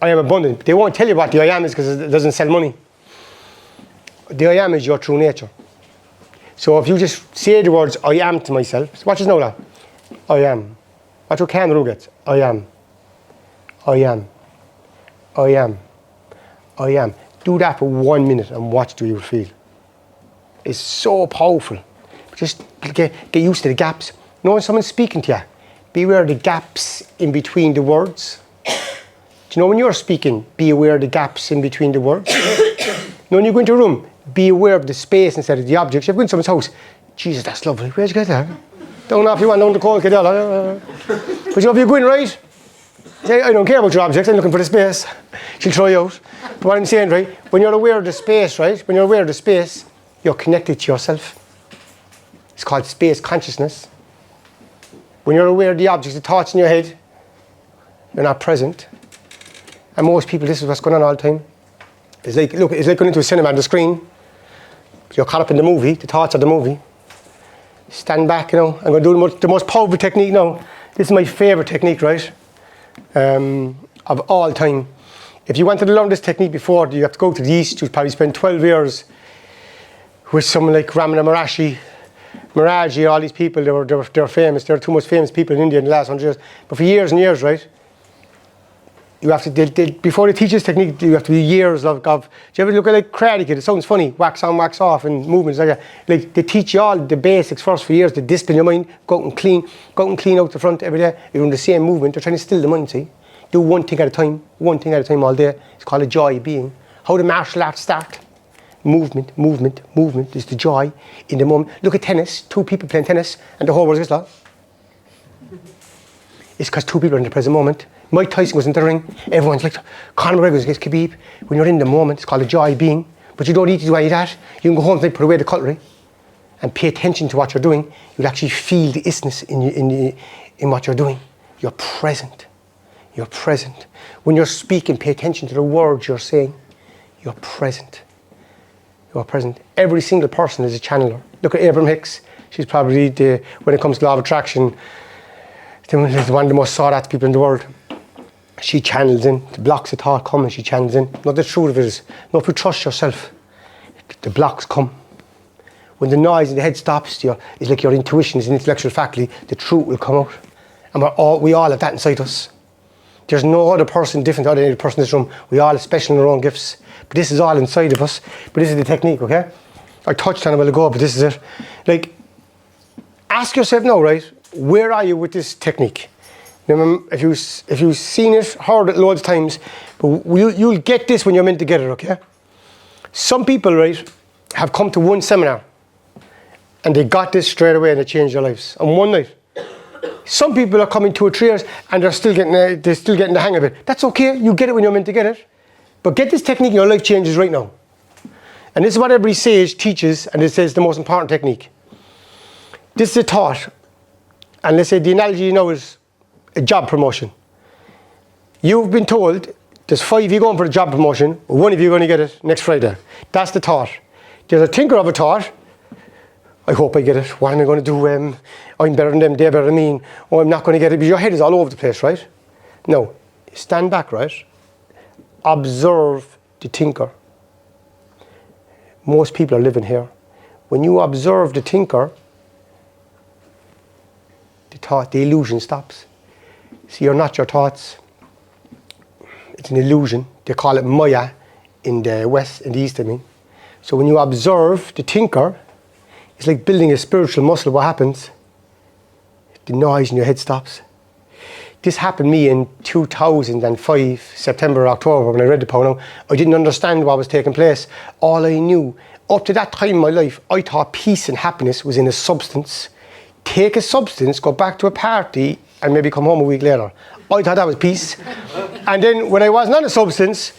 I am abundant. They won't tell you what the I am is because it doesn't sell money. The I am is your true nature. So if you just say the words I am to myself, watch this now, lad. I am. Watch what kangaroo gets. I am. I am. I am. I am. Do that for 1 minute and watch do you feel. It's so powerful. Just get used to the gaps. Know when someone's speaking to you, be aware of the gaps in between the words. Do you know when you're speaking, be aware of the gaps in between the words? When you go into a room, be aware of the space instead of the objects. You go into someone's house, Jesus, that's lovely. Where'd you get that? Don't know if you want down the cold, get out. But you know, if you're going right, say, I don't care about your objects, I'm looking for the space. She'll throw you out. But what I'm saying, right, when you're aware of the space, right, when you're aware of the space, you're connected to yourself. It's called space consciousness. When you're aware of the objects, the thoughts in your head, you're not present. And most people, this is what's going on all the time. It's like going into a cinema and the screen. You're caught up in the movie, the thoughts of the movie. Stand back, you know. I'm going to do the most powerful technique now. This is my favourite technique, right? Of all time. If you wanted to learn this technique before, you have to go to the East. You'd probably spend 12 years with someone like Ramana Maharaji, all these people. They're famous. They're the two most famous people in India in the last 100 years. But for years and years, right? You have to, before they teach this technique, you have to do years of, do you ever look at like Karate Kid? It sounds funny, wax on, wax off, and movements like that. Like, they teach you all the basics first for years, to discipline your mind, go out and clean out the front every day. You're doing the same movement, they're trying to still the mind, see? Do one thing at a time all day. It's called a joy being. How do martial arts start? Movement is the joy in the moment. Look at tennis, two people playing tennis, and the whole world is like, it's because two people are in the present moment. Mike Tyson was in the ring, everyone's like, Conor McGregor against Khabib. When you're in the moment, it's called a joy being. But you don't need to do any of that. You can go home and put away the cutlery and pay attention to what you're doing. You'll actually feel the isness in what you're doing. You're present. When you're speaking, pay attention to the words you're saying. You're present. Every single person is a channeler. Look at Abraham Hicks. She's probably, when it comes to law of attraction, one of the most sought after people in the world. She channels in. The blocks of thought come and she channels in. No, the truth of it is, no, if you trust yourself, the blocks come. When the noise in the head stops, it's like your intuition is an intellectual faculty, the truth will come out. And we all have that inside us. There's no other person different to any other person in this room. We all are special in our own gifts. But this is all inside of us. But this is the technique, okay? I touched on it a while ago, but this is it. Like, ask yourself now, right? Where are you with this technique? Now, if you've seen it, heard it loads of times, but you'll get this when you're meant to get it, okay? Some people, right, have come to one seminar and they got this straight away and they changed their lives on one night. Some people are coming 2 or 3 years and they're still getting the hang of it. That's okay, you get it when you're meant to get it. But get this technique and your life changes right now. And this is what every sage teaches, and this is the most important technique. This is a thought. And let's say the analogy now is a job promotion. You've been told there's 5 of you going for a job promotion, 1 of you going to get it next Friday. That's the thought. There's a thinker of a thought. I hope I get it. What am I going to do? I'm better than them, they're better than me. Oh, I'm not going to get it. But your head is all over the place, right? No. Stand back, right? Observe the thinker. Most people are living here. When you observe the thinker, the thought, the illusion stops. See, you're not your thoughts. It's an illusion. They call it Maya in the West, in the East, I mean. So when you observe the thinker, it's like building a spiritual muscle. What happens? The noise in your head stops. This happened to me in 2005, September, October, when I read the poem. I didn't understand what was taking place. All I knew, up to that time in my life, I thought peace and happiness was in a substance. Take a substance, go back to a party, and maybe come home a week later. I thought that was peace. And then when I wasn't on a substance,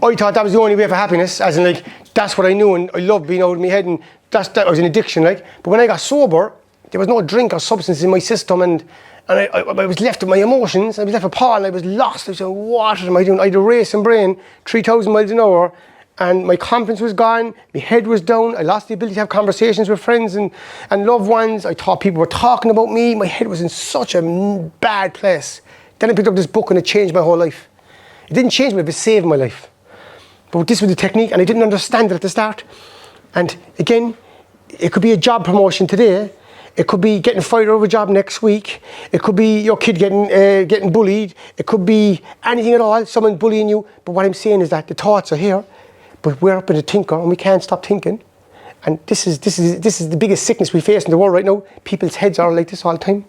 I thought that was the only way for happiness, as in like, that's what I knew, and I loved being out of my head, and that was an addiction, like. But when I got sober, there was no drink or substance in my system, and I was left with my emotions. I was left with Paul, and I was lost. I was saying, what am I doing? I had a racing brain, 3,000 miles an hour, and my confidence was gone, my head was down, I lost the ability to have conversations with friends and loved ones. I thought people were talking about me. My head was in such a bad place. Then I picked up this book and it changed my whole life. It didn't change me, but it saved my life. But this was the technique, and I didn't understand it at the start. And again, it could be a job promotion today. It could be getting fired over a job next week. It could be your kid getting bullied. It could be anything at all, someone bullying you. But what I'm saying is that the thoughts are here, but we're up in the thinker and we can't stop thinking. And this is the biggest sickness we face in the world right now. People's heads are like this all the time.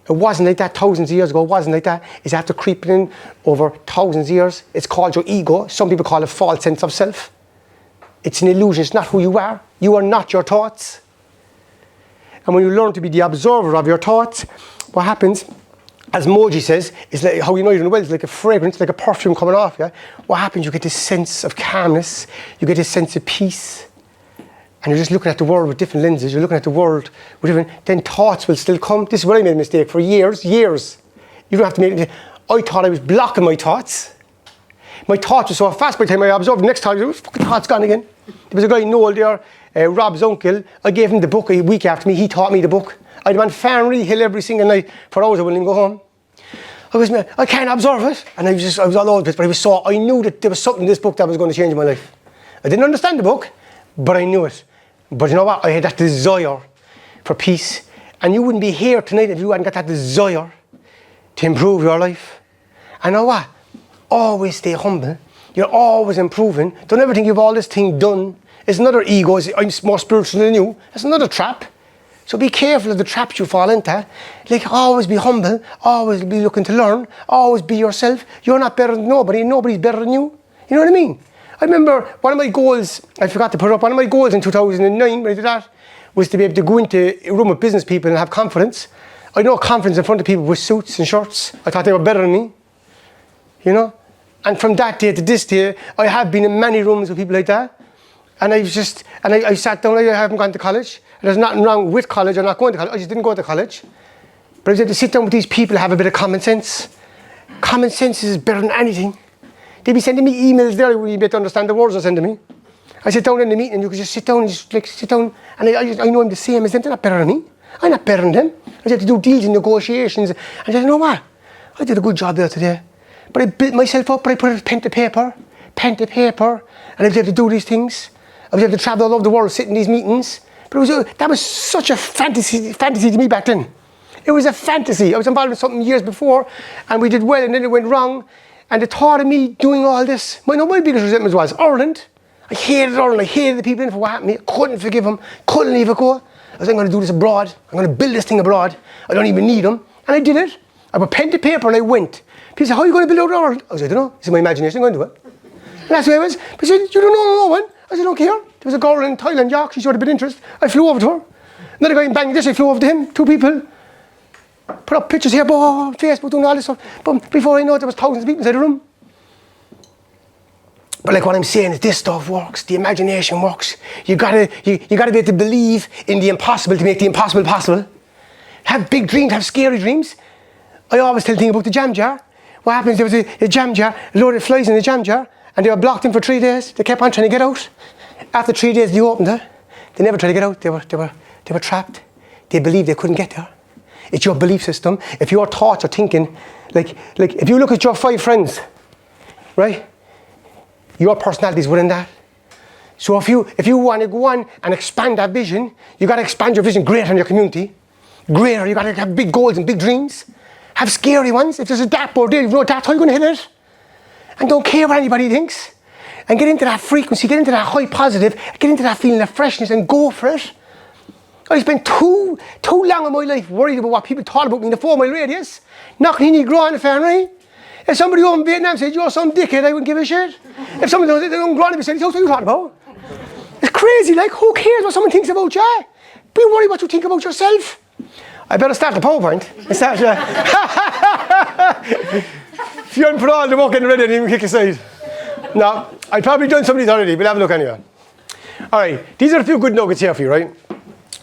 It wasn't like that thousands of years ago. It wasn't like that. It's after creeping in over thousands of years. It's called your ego. Some people call it false sense of self. It's an illusion. It's not who you are. You are not your thoughts. And when you learn to be the observer of your thoughts, what happens, as Moji says, is like how you know you're in the well, it's like a fragrance, like a perfume coming off, yeah? What happens, you get this sense of calmness, you get this sense of peace, and you're just looking at the world with different lenses, you're looking at the world with different, then thoughts will still come. This is where I made a mistake for years. You don't have to make it. I thought I was blocking my thoughts. My thoughts were so fast by the time I observed the next time, fucking thoughts gone again. There was a guy, Noel there, Rob's uncle. I gave him the book a week after me. He taught me the book. I'd been on Farnley Hill every single night for hours. I wouldn't even go home. I can't observe it. And I was all over the place. But I knew that there was something in this book that was going to change my life. I didn't understand the book, but I knew it. But you know what? I had that desire for peace. And you wouldn't be here tonight if you hadn't got that desire to improve your life. And you know what? Always stay humble. You're always improving. Don't ever think you have all this thing done. It's another ego. I'm more spiritual than you. That's another trap. So be careful of the traps you fall into. Like, always be humble. Always be looking to learn. Always be yourself. You're not better than nobody. Nobody's better than you. You know what I mean? I remember one of my goals, I forgot to put it up, one of my goals in 2009 when I did that was to be able to go into a room with business people and have confidence. I know confidence in front of people with suits and shirts. I thought they were better than me. You know? And from that day to this day, I have been in many rooms with people like that. And I sat down, I haven't gone to college. There's nothing wrong with college, I'm not going to college. I just didn't go to college. But I was able to sit down with these people and have a bit of common sense. Common sense is better than anything. They'd be sending me emails there where you better understand the words they're sending me. I sit down in the meeting and you could just sit down and I know I'm the same as them. They're not better than me. I'm not better than them. I had to do deals and negotiations. And I said, you know what? I did a good job there today. But I built myself up, but I put pen to paper, and I was able to do these things. I was able to travel all over the world, sit in these meetings. But that was such a fantasy to me back then. It was a fantasy. I was involved in something years before, and we did well, and then it went wrong. And the thought of me doing all this, my biggest resentment was Ireland. I hated Ireland. I hated the people in it for what happened to me. I couldn't forgive them. Couldn't leave it go. I was like, I'm going to do this abroad. I'm going to build this thing abroad. I don't even need them. And I did it. I put pen to paper and I went. People said, how are you going to build out the world? I said, I don't know. It's in my imagination, I'm going to do it. And that's the way it was. But said, you don't know no one? I said, I don't care. There was a girl in Thailand, York, she showed a bit of interest. I flew over to her. Another guy in Bangladesh, I flew over to him, 2 people. Put up pictures here, Facebook, doing all this stuff. But before I know it, there was thousands of people inside the room. But like what I'm saying is this stuff works. The imagination works. You gotta be able to believe in the impossible to make the impossible possible. Have big dreams, have scary dreams. I always tell the thing about the jam jar. What happens, there was a jam jar, a load of flies in the jam jar, and they were blocked in for 3 days. They kept on trying to get out. After 3 days they opened it. They never tried to get out. They were trapped. They believed they couldn't get there. It's your belief system. If your thoughts are thinking, like if you look at your 5 friends, right? Your personality is within that. So if you want to go on and expand that vision, you got to expand your vision greater in your community. Greater, you got to have big goals and big dreams. Have scary ones. If there's a dartboard there, you know that's how you're going to hit it. And don't care what anybody thinks. And get into that frequency, get into that high positive, get into that feeling of freshness and go for it. I spent too long in my life worried about what people thought about me in the 4-mile radius. Knocking in grow on the fan, right? If somebody over in Vietnam said, you're some dickhead, I wouldn't give a shit. If somebody does it, they don't grow on me, said, what are you talking about? It's crazy, like, who cares what someone thinks about you? Be worried what you think about yourself. I better start the PowerPoint. If you haven't put all the work in ready, then you kick aside. No, I've probably done some of these already, but have a look anyway. All right, these are a few good nuggets here for you, right?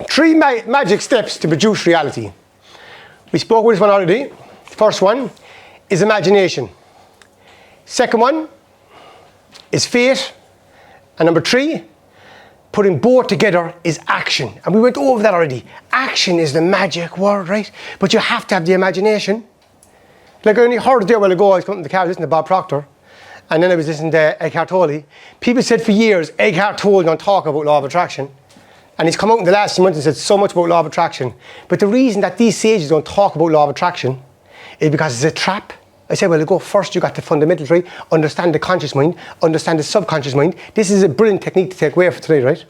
3 magic steps to produce reality. We spoke with this one already. First one is imagination. Second one is faith. And number 3, putting both together is action. And we went over that already. Action is the magic word, right? But you have to have the imagination. Like I only heard it there a while ago, I was coming to the car listening to Bob Proctor. And then I was listening to Eckhart Tolle. People said for years, Eckhart Tolle don't talk about law of attraction. And he's come out in the last few months and said so much about law of attraction. But the reason that these sages don't talk about law of attraction is because it's a trap. I said, well, go first, you got the fundamentals, right? Understand the conscious mind, understand the subconscious mind. This is a brilliant technique to take away for today, right?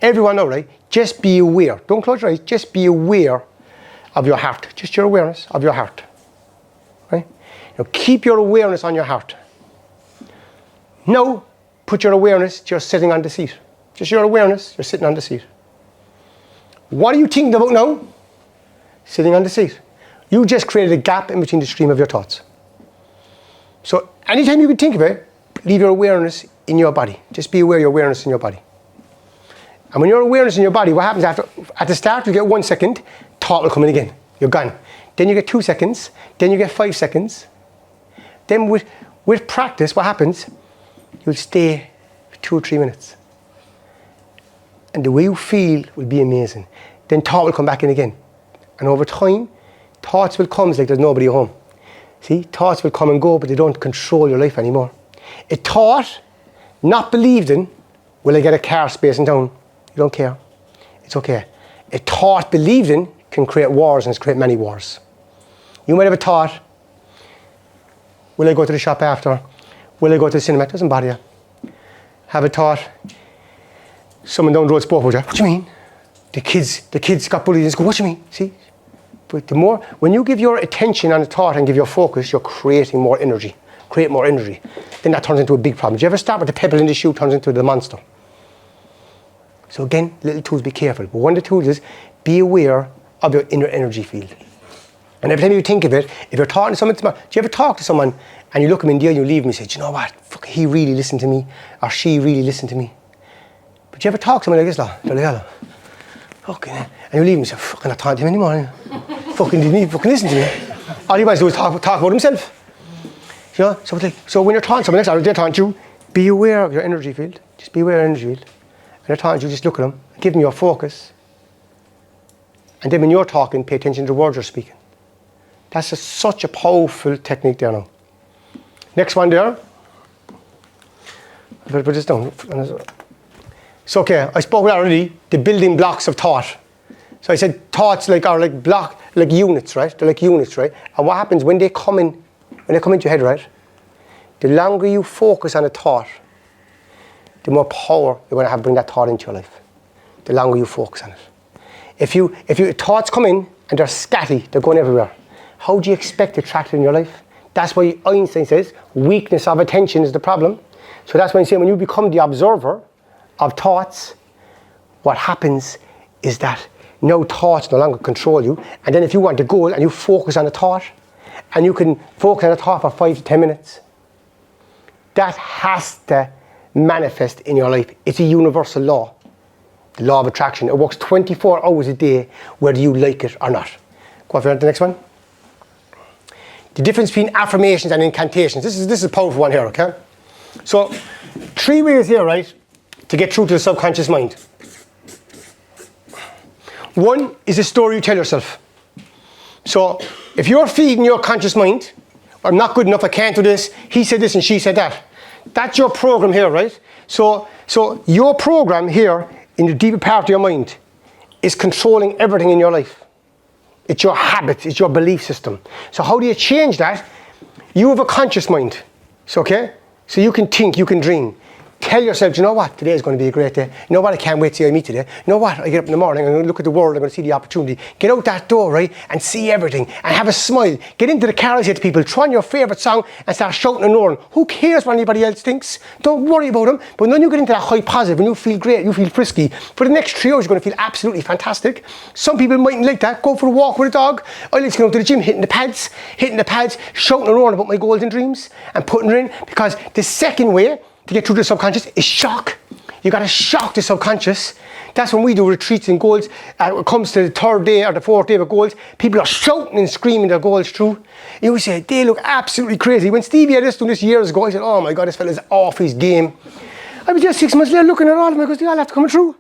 Everyone know, right? Just be aware. Don't close your eyes. Just be aware of your heart. Just your awareness of your heart, right? Now keep your awareness on your heart. Now, put your awareness just sitting on the seat. Just your awareness, you're sitting on the seat. What are you thinking about now? Sitting on the seat. You just created a gap in between the stream of your thoughts. So anytime you can think of it, leave your awareness in your body. Just be aware of your awareness in your body. And when your awareness in your body, what happens at the start, you get 1 second, thought will come in again. You're gone. Then you get 2 seconds. Then you get 5 seconds. Then with practice, what happens? You'll stay for 2 or 3 minutes. And the way you feel will be amazing. Then thought will come back in again. And over time, thoughts will come like there's nobody at home. See, thoughts will come and go, but they don't control your life anymore. A thought not believed in, will I get a car space in town? You don't care. It's okay. A thought believed in can create wars, and it's create many wars. You might have a thought, will I go to the shop after? Will I go to the cinema? It doesn't bother you. Have a thought, someone down the road spoke about you. What do you mean? The kids got bullied in school. What do you mean? See? But the more, when you give your attention on a thought and give your focus, you're creating more energy. Create more energy. Then that turns into a big problem. Do you ever start with the pebble in the shoe turns into the monster? So again, little tools, be careful. But one of the tools is be aware of your inner energy field. And every time you think of it, if you're talking to someone tomorrow, do you ever talk to someone and you look them in the eye and you leave them and you say, do you know what? Fuck, he really listened to me, or she really listened to me. But do you ever talk to someone like this, they're like, hello. Fucking, and you leave him and say, fucking, I'm not talking to him anymore. Fucking didn't even fucking listen to me. All he wants to do is talk about himself. You know? So when you're talking to someone else, they're talking to you, be aware of your energy field. Just be aware of your energy field. And they're talking to you, just look at them, give them your focus. And then when you're talking, pay attention to the words you're speaking. That's such a powerful technique there now. Next one there. I better put this down. So okay, I spoke already, the building blocks of thought. So I said thoughts are like units, right? They're like units, right? And what happens when they come into your head, right? The longer you focus on a thought, the more power you're going to have to bring that thought into your life. The longer you focus on it. If thoughts come in and they're scatty, they're going everywhere. how do you expect to attract it in your life? That's why Einstein says weakness of attention is the problem. So that's why I'm saying when you become the observer of thoughts, what happens is that no thoughts no longer control you. And then if you want a goal and you focus on a thought, and you can focus on a thought for 5 to 10 minutes, that has to manifest in your life. It's a universal law, the law of attraction. It works 24 hours a day, whether you like it or not. Go on to the next one. The difference between affirmations and incantations. This is a powerful one here, okay? So, 3 ways here, right, to get through to the subconscious mind. One is a story you tell yourself. So, if you're feeding your conscious mind, I'm not good enough, I can't do this, he said this and she said that. That's your program here, right? So your program here in the deeper part of your mind is controlling everything in your life. It's your habits, it's your belief system. So how do you change that? You have a conscious mind, so, okay? So you can think, you can dream. Tell yourself, you know what, today is going to be a great day. You know what, I can't wait to see I meet today. You know what, I get up in the morning, I'm going to look at the world, I'm going to see the opportunity. Get out that door, right, and see everything, and have a smile. Get into the car and say to people, throw on your favourite song and start shouting and roaring. Who cares what anybody else thinks? Don't worry about them. But when you get into that high positive, when you feel great, you feel frisky, for the next 3 hours you're going to feel absolutely fantastic. Some people mightn't like that. Go for a walk with a dog. I like to go to the gym, hitting the pads, shouting and roaring about my goals and dreams, and putting it in, because the second way to get through the subconscious is shock. You got to shock the subconscious. That's when we do retreats and goals. When it comes to the 3rd day or the 4th day of goals, people are shouting and screaming their goals through. You would say, they look absolutely crazy. When Stevie had this years ago, I said, oh my God, this fella's off his game. I was just 6 months later looking at all of them, because they all have to come through.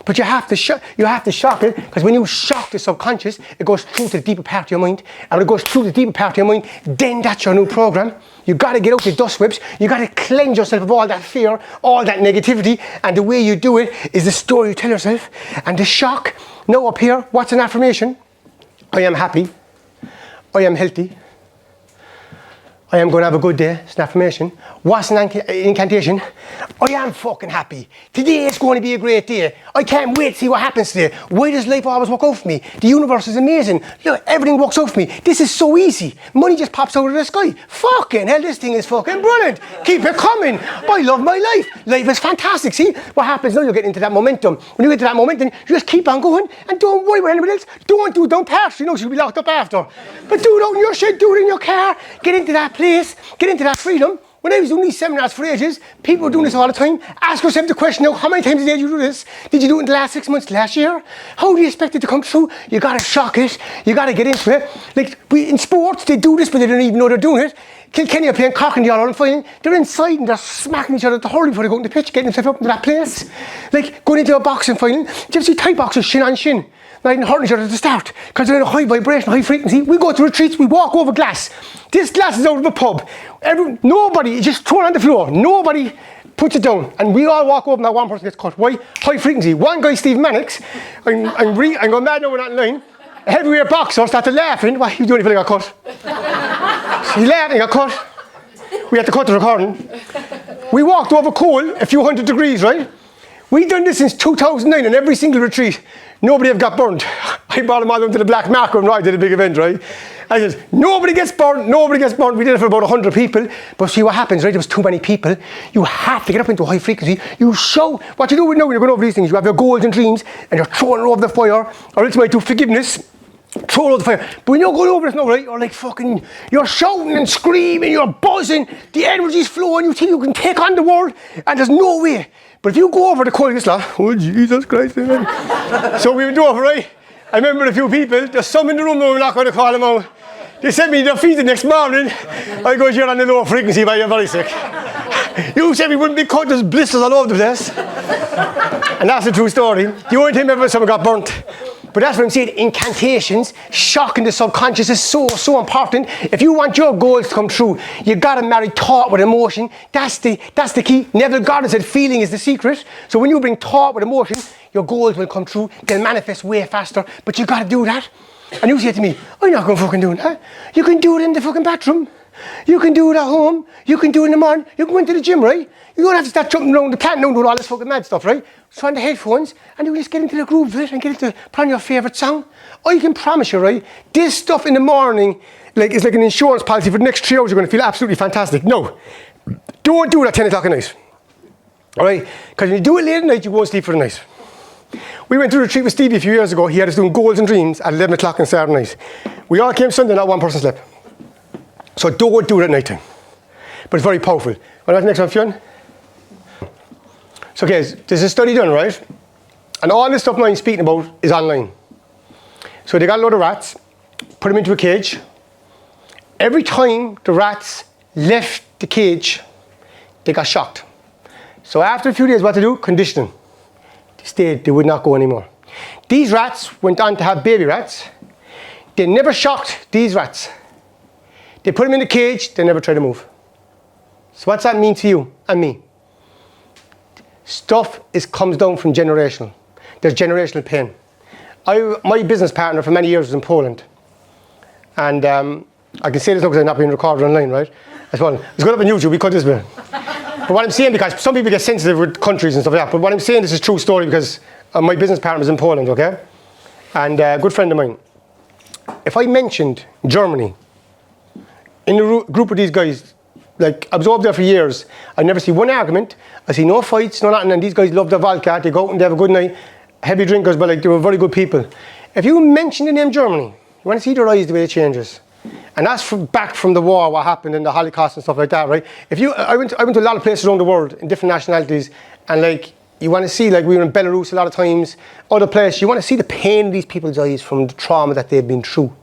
But you have to shock it, because when you shock the subconscious, it goes through to the deeper part of your mind. And when it goes through the deeper part of your mind, then that's your new program. You got to get out the dust whips. You got to cleanse yourself of all that fear, all that negativity. And the way you do it is the story you tell yourself. And the shock. Now up here, what's an affirmation? I am happy. I am healthy. I am going to have a good day. It's an affirmation. What's an incantation? I am fucking happy. Today is going to be a great day. I can't wait to see what happens today. Why does life always work out for me? The universe is amazing. Look, everything works out for me. This is so easy. Money just pops out of the sky. Fucking hell, this thing is fucking brilliant. Keep it coming. I love my life. Life is fantastic. See what happens now? You're getting into that momentum. When you get to that momentum, you just keep on going and don't worry about anybody else. Don't pass. You know she'll be locked up after. But do it out in your shit. Do it in your car. Get into that place. Get into that freedom. When I was doing these seminars for ages, people were doing this all the time. Ask yourself the question now, how many times a day did you do this? Did you do it in the last 6 months, last year? How do you expect it to come through? You got to shock it. You got to get into it. Like in sports, they do this, but they don't even know they're doing it. Kilkenny are playing cock and the all fighting. They're inside and they're smacking each other to hurry before they go on the pitch, getting themselves up into that place. Like going into a boxing final. Do you ever see Thai boxers shin on shin? Not even hurting each other at the start, because they're in a high vibration, high frequency. We go to retreats, we walk over glass. This glass is out of a pub. Nobody just throw it on the floor. Nobody puts it down. And we all walk over and that one person gets cut. Why? High frequency. One guy, Steve Mannix, I'm going mad now, we're not in line. A heavyweight boxer started laughing. What are you doing if he got cut? He laughed and he got cut. We had to cut the recording. We walked over coal, a few 100 degrees, right? We've done this since 2009 on every single retreat. Nobody have got burnt. I brought them all down to the Black Market when I did a big event, right? I said, nobody gets burnt, nobody gets burnt. We did it for about 100 people. But see what happens, right? There was too many people. You have to get up into a high frequency. You show, what you do now when you're going over these things, you have your goals and dreams, and you're throwing it over the fire, or else you might do forgiveness, throw it over the fire. But when you're going over this now, right, you're like fucking, you're shouting and screaming, you're buzzing, the energy's flowing, you think you can take on the world, and there's no way. But if you go over the coil, it's like, oh Jesus Christ, amen. So we would do it, right? I remember a few people, there's some in the room now, we're not going to call them out. They sent me their feet the next morning. I go, you're on the low frequency, but you're very sick. You said we wouldn't be cut, there's blisters all over the place. And that's a true story. The only time ever someone got burnt. But that's what I'm saying, incantations, shocking the subconscious is so important. If you want your goals to come true, you got to marry thought with emotion. That's the key. Neville Goddard said feeling is the secret. So when you bring thought with emotion, your goals will come true. They'll manifest way faster. But you got to do that. And you say to me, I'm not going to fucking do that. You can do it in the fucking bathroom. You can do it at home. You can do it in the morning. You can go into the gym, right? You don't have to start jumping around the plant and doing all this fucking mad stuff, right? Just on the headphones, and you just get into the groove of it and get into put on your favourite song. I can promise you, right? This stuff in the morning, like it's like an insurance policy for the next 3 hours. You're going to feel absolutely fantastic. No, don't do it at 10 o'clock at night. All right? Because when you do it late at night, you won't sleep for the night. We went to a retreat with Stevie a few years ago. He had us doing goals and dreams at 11 o'clock on Saturday night. We all came Sunday, not one person slept. So don't do it at night time. But it's very powerful. Well, that's the next one, Fionn. So, okay, there's a study done, right? And all this stuff I'm speaking about is online. So they got a load of rats, put them into a cage. Every time the rats left the cage, they got shocked. So after a few days, what to do? Conditioning. They stayed, they would not go anymore. These rats went on to have baby rats. They never shocked these rats. They put them in the cage, they never tried to move. So what's that mean to you and me? Stuff comes down from generational. There's generational pain. My business partner for many years was in Poland. And I can say this now because I'm not being recorded online, right? As well. It's going up on YouTube, we cut this bit. But what I'm saying, because some people get sensitive with countries and stuff like that, but what I'm saying, this is a true story because my business partner was in Poland, okay? And a good friend of mine. If I mentioned Germany in a group of these guys, like I was over there for years, I never see one argument, I see no fights, no nothing, and these guys love their vodka, they go out and they have a good night, heavy drinkers, but like they were very good people. If you mention the name Germany, you want to see their eyes the way it changes. And that's back from the war, what happened in the Holocaust and stuff like that, right? I went to a lot of places around the world in different nationalities, and like you want to see, like we were in Belarus a lot of times, other places, you want to see the pain in these people's eyes from the trauma that they've been through.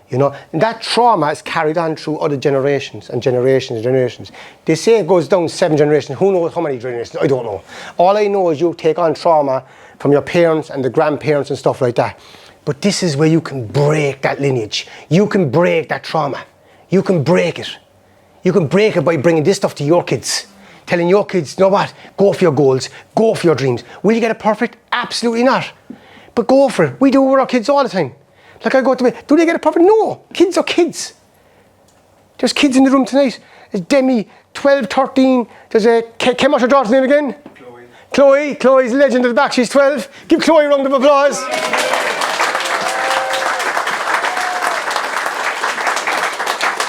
You know, and that trauma is carried on through other generations and generations and generations. They say it goes down 7 generations. Who knows how many generations? I don't know. All I know is you take on trauma from your parents and the grandparents and stuff like that. But this is where you can break that lineage. You can break that trauma. You can break it. You can break it by bringing this stuff to your kids. Telling your kids, you know what? Go for your goals. Go for your dreams. Will you get it perfect? Absolutely not. But go for it. We do it with our kids all the time. Like I go to bed, do they get it perfect? No, kids are kids. There's kids in the room tonight. There's Demi, 12, 13. There's a, what's your daughter's name again? Chloe. Chloe's a legend at the back, she's 12. Give Chloe a round of applause.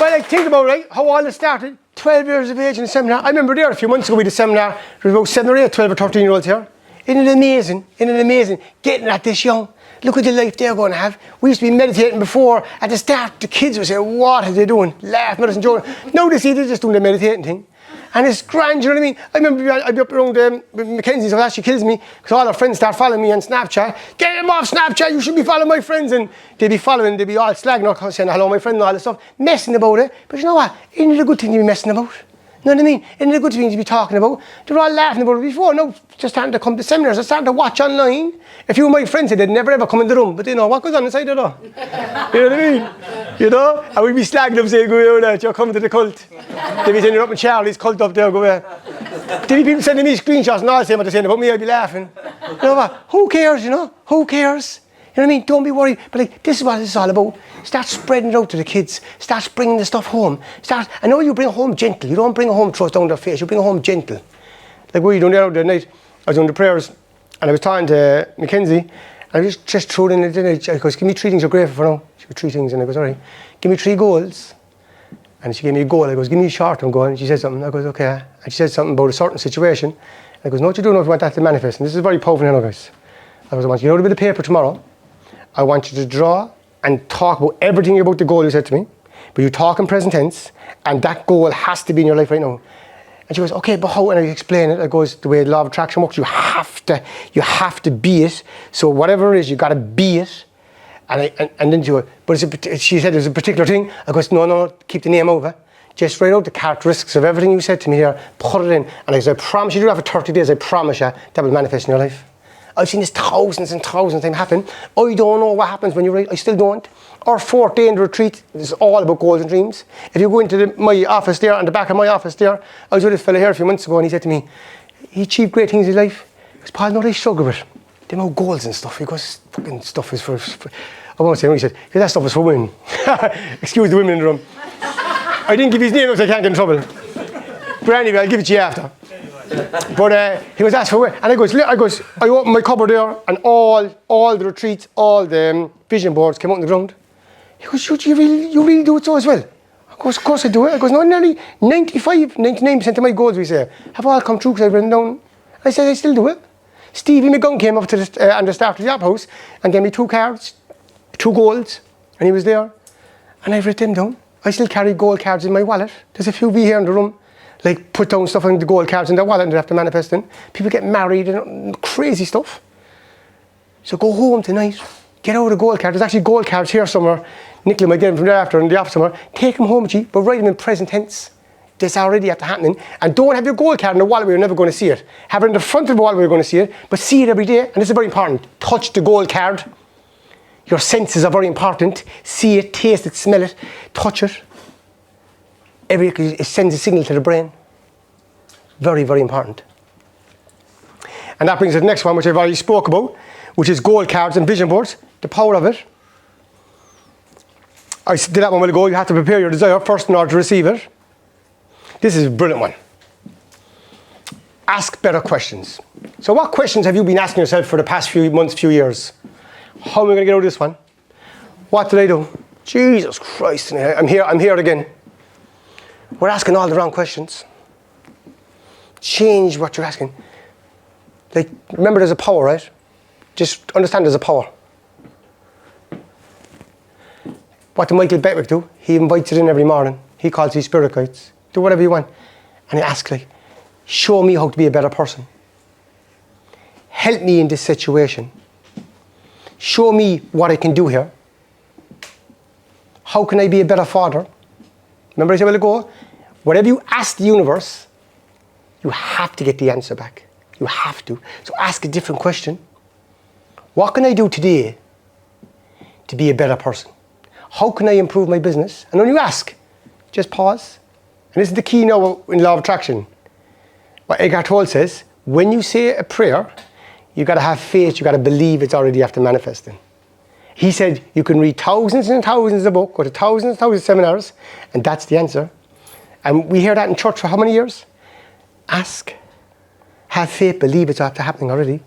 But like, think about, right, how all this started. 12 years of age in a seminar. I remember there a few months ago we did a seminar. There was about 7 or 8, 12 or 13 year olds here. Isn't it amazing? Isn't it amazing? Getting at this young. Look at the life they're going to have. We used to be meditating before. At the start, the kids would say, what are they doing? Laughing at us and joking. Now they see they're just doing the meditating thing. And it's grand, you know what I mean? I remember I'd be up around Mackenzie's, so that she kills me, because all our friends start following me on Snapchat. Get them off Snapchat, you should be following my friends. And they'd be following, they'd be all slagging out, saying hello my friend and all this stuff, messing about it. But you know what? Isn't it a good thing to be messing about? You know what I mean? Isn't it a good thing to be talking about? They were all laughing about it before. Now, just starting to come to seminars. They're starting to watch online. A few of my friends said they'd never ever come in the room, but they know what goes on inside there though. You know what I mean? You know? And we'd be slagging them saying, go away, you're coming to the cult. They'd be saying, you're up in Charlie's cult up there, go away. There'd be people sending me screenshots and all saying what they're saying about me, I'd be laughing. You know what? Who cares, you know? Who cares? You know what I mean? Don't be worried. But like, this is what it's all about. Start spreading it out to the kids. Start bringing the stuff home. I know you bring it home gentle. You don't bring it home thrust down their face. You bring it home gentle. Like what were you doing the other night? I was doing the prayers and I was talking to Mackenzie and I just threw it in the night. I goes, give me 3 things you're grateful for now. She goes, 3 things. And I goes, all right. Give me 3 goals. And she gave me a goal. I goes, give me a short-term goal. And she said something. I goes, okay. And she said something about a certain situation. I goes, know what you do now if you want that to manifest. And this is very powerful now, guys. I goes, I want you to know the bit of paper tomorrow. I want you to draw and talk about everything about the goal you said to me, but you talk in present tense, and that goal has to be in your life right now. And she goes, okay, but how? And I explain it. I goes, the way law of attraction works, you have to be it. So whatever it is, you got to be it. And then she goes, but she said there's a particular thing. I goes, no, keep the name over. Just write out the characteristics of everything you said to me here, put it in. And I said, I promise you do that for 30 days. I promise you that will manifest in your life. I've seen this thousands and thousands of times happen. I don't know what happens when you write. I still don't. Our 4th day in the retreat is all about goals and dreams. If you go into my office there, on the back of my office there, I was with a fella here a few months ago and he said to me, he achieved great things in his life. He goes, Paul, no, they struggle with. They know goals and stuff. He goes, fucking stuff is for I won't say what he said. That stuff is for women. Excuse the women in the room. I didn't give his name so I can't get in trouble. But anyway, I'll give it to you after. But he was asked for where, and I opened my cupboard there, and all the retreats, all the vision boards came out on the ground. He goes, you really do it so as well? I goes, of course I do it. I goes, no, nearly 99% of my goals, we say, have all come true because I've written down. I said, I still do it. Stevie McGunn came up to the staff of the Job House and gave me 2 cards, 2 goals, and he was there. And I've written them down. I still carry gold cards in my wallet. There's a few here in the room. Like, put down stuff on the gold cards in their wallet and they have to manifest in. People get married and crazy stuff. So go home tonight, get out the gold cards. There's actually gold cards here somewhere. Nicola might get them from thereafter in the office somewhere. Take them home with you, but write them in present tense. This already after happening. And don't have your gold card in the wallet where you're never going to see it. Have it in the front of the wallet where you're going to see it, but see it every day. And this is very important. Touch the gold card. Your senses are very important. See it, taste it, smell it, touch it. It sends a signal to the brain. Very, very important. And that brings us to the next one, which I've already spoke about, which is goal cards and vision boards. The power of it. I did that one a while ago. You have to prepare your desire first in order to receive it. This is a brilliant one. Ask better questions. So what questions have you been asking yourself for the past few months, few years? How am I going to get out of this one? What did I do? Jesus Christ, I'm here again. We're asking all the wrong questions. Change what you're asking. Like, remember there's a power, right? Just understand there's a power. What did Michael Beckwith do? He invites it in every morning. He calls these spirit guides. Do whatever you want. And he asks, like, show me how to be a better person. Help me in this situation. Show me what I can do here. How can I be a better father? Remember I said a while ago, whatever you ask the universe, you have to get the answer back. You have to. So ask a different question. What can I do today to be a better person? How can I improve my business? And when you ask, just pause. And this is the key now in law of attraction. What Eckhart Tolle says, when you say a prayer, you got to have faith, you got to believe it's already after manifesting. He said you can read thousands and thousands of books, go to thousands and thousands of seminars, and that's the answer. And we hear that in church for how many years? Ask, have faith, believe it's after happening already.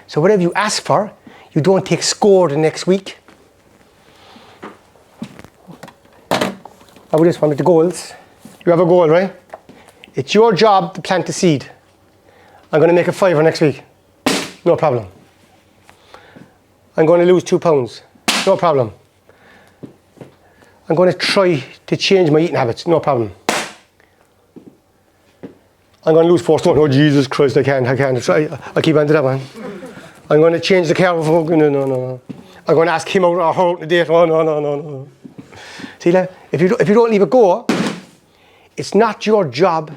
So whatever you ask for, you don't take score the next week. How about this one with the goals? You have a goal, right? It's your job to plant the seed. I'm going to make a $5 next week. No problem. I'm going to lose 2 pounds. No problem. I'm going to try to change my eating habits. No problem. I'm going to lose 4 stone. Oh, Jesus Christ, I can't. I keep on to that one. I'm going to change the car. No. I'm going to ask him out or her out on a date. Oh, no. See that? If you don't leave it go, it's not your job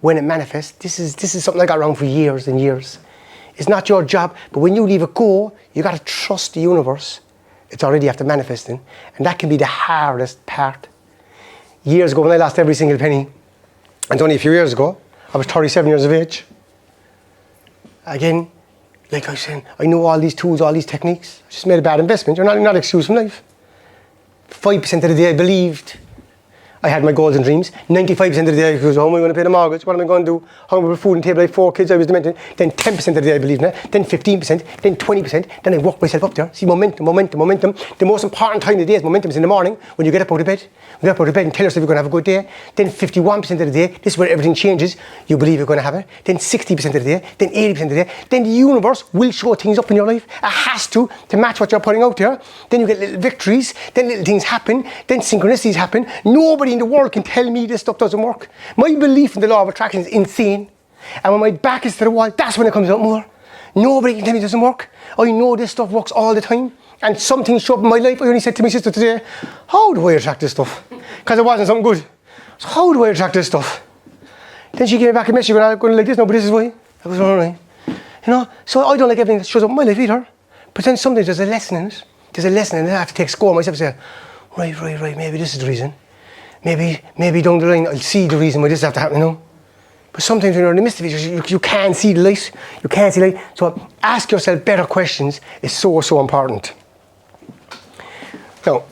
when it manifests. This is something I got wrong for years and years. It's not your job, but when you leave it go, you got to trust the universe. It's already after manifesting, and that can be the hardest part. Years ago, when I lost every single penny, and only a few years ago, I was 37 years of age. Again, like I was saying, I know all these tools, all these techniques. I just made a bad investment. You're not excused from life. 5% of the day I believed I had my goals and dreams. 95% of the day I goes, how am I going to pay the mortgage? What am I going to do? How am I going to put food on the table? I have 4 kids, I was demented. Then 10% of the day I believed in it. Then 15%. Then 20%. Then I work myself up there. See, momentum. The most important time of the day is momentum is in the morning when you get up out of bed. When you get up out of bed and tell yourself you're going to have a good day. Then 51% of the day, this is where everything changes. You believe you're going to have it. Then 60% of the day. Then 80% of the day. Then the universe will show things up in your life. It has to match what you're putting out there. Then you get little victories. Then little things happen. Then synchronicities happen. Nobody in the world can tell me this stuff doesn't work. My belief in the law of attraction is insane. And when my back is to the wall, that's when it comes out more. Nobody can tell me it doesn't work. I know this stuff works all the time. And some things show up in my life. I only said to my sister today, how do I attract this stuff? Because it wasn't something good. So how do I attract this stuff? Then she gave me back a message going like this, no, but this is why. I was all right. You know, so I don't like everything that shows up in my life either. But then sometimes there's a lesson in it. There's a lesson in it. I have to take score myself and say, right, maybe this is the reason. Maybe down the line I'll see the reason why this has to happen, you know. But sometimes when you're in the midst of it, you can't see the light. You can't see light. So ask yourself better questions is so important. Now,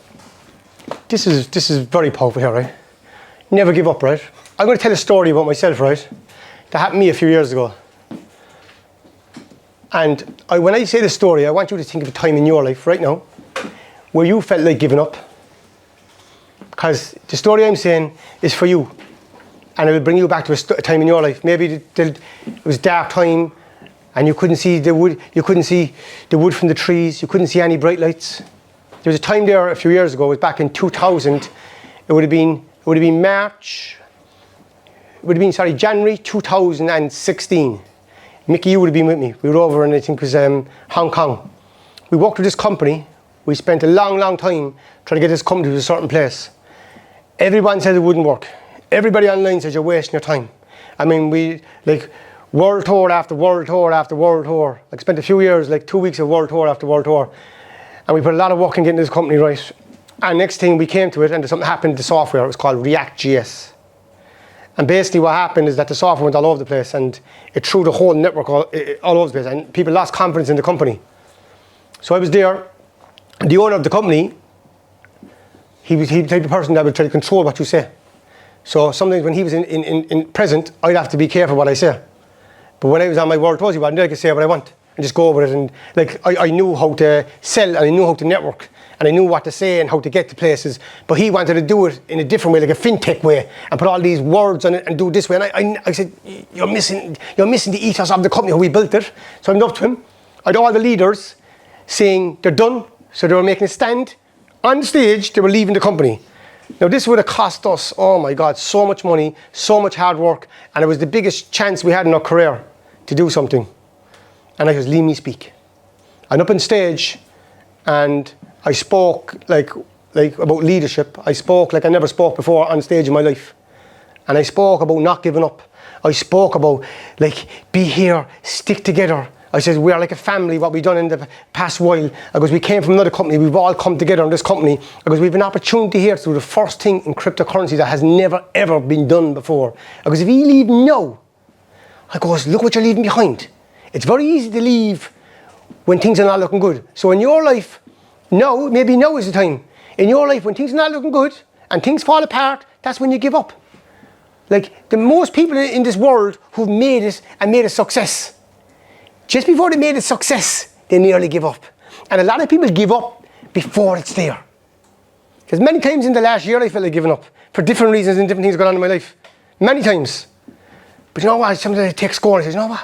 this is very powerful here, right? never give up, right? I'm going to tell a story about myself, right? That happened to me a few years ago. And when I say this story, I want you to think of a time in your life right now where you felt like giving up. Because the story I'm saying is for you. And it will bring you back to a time in your life. Maybe it was a dark time and you couldn't see the wood. You couldn't see the wood from the trees. You couldn't see any bright lights. There was a time there a few years ago. It was back in 2000. It would have been January 2016. Mickey, you would have been with me. We were over in, I think it was Hong Kong. We worked with this company. We spent a long time trying to get this company to a certain place. Everyone said it wouldn't work. Everybody online says you're wasting your time. I mean, we, like, world tour after world tour after world tour. Like, spent a few years, like 2 weeks of world tour after world tour. And we put a lot of work in getting this company right. And next thing we came to it, and something happened to the software. It was called React.js. And basically what happened is that the software went all over the place and it threw the whole network all over the place, and people lost confidence in the company. So I was there. The owner of the company, he was the type of person that would try to control what you say. So sometimes when he was in present, I'd have to be careful what I say. But when I was on my world tours, he wanted, I could say what I want and just go over it. And like I knew how to sell and I knew how to network and I knew what to say and how to get to places. But he wanted to do it in a different way, like a fintech way, and put all these words on it and do it this way. And I said, you're missing the ethos of the company, how we built it. So I went up to him. I had all the leaders saying they're done. So they were making a stand. On stage, they were leaving the company. Now this would have cost us, oh my God, so much money, so much hard work, and it was the biggest chance we had in our career to do something. And I was, leave me speak. And up on stage, and I spoke like about leadership. I spoke like I never spoke before on stage in my life. And I spoke about not giving up. I spoke about, like, be here, stick together. I said, we are like a family, what we've done in the past while. Because we came from another company, we've all come together in this company. Because we have an opportunity here to do the first thing in cryptocurrency that has never, ever been done before. Because if you leave now, I goes, look what you're leaving behind. It's very easy to leave when things are not looking good. So in your life, now, maybe now is the time. In your life, when things are not looking good and things fall apart, that's when you give up. Like, the most people in this world who've made it and made a success, just before they made a success, they nearly give up. And a lot of people give up before it's there. Because many times in the last year I felt like giving up for different reasons and different things going on in my life. Many times. But you know what? Sometimes I take score and I say, you know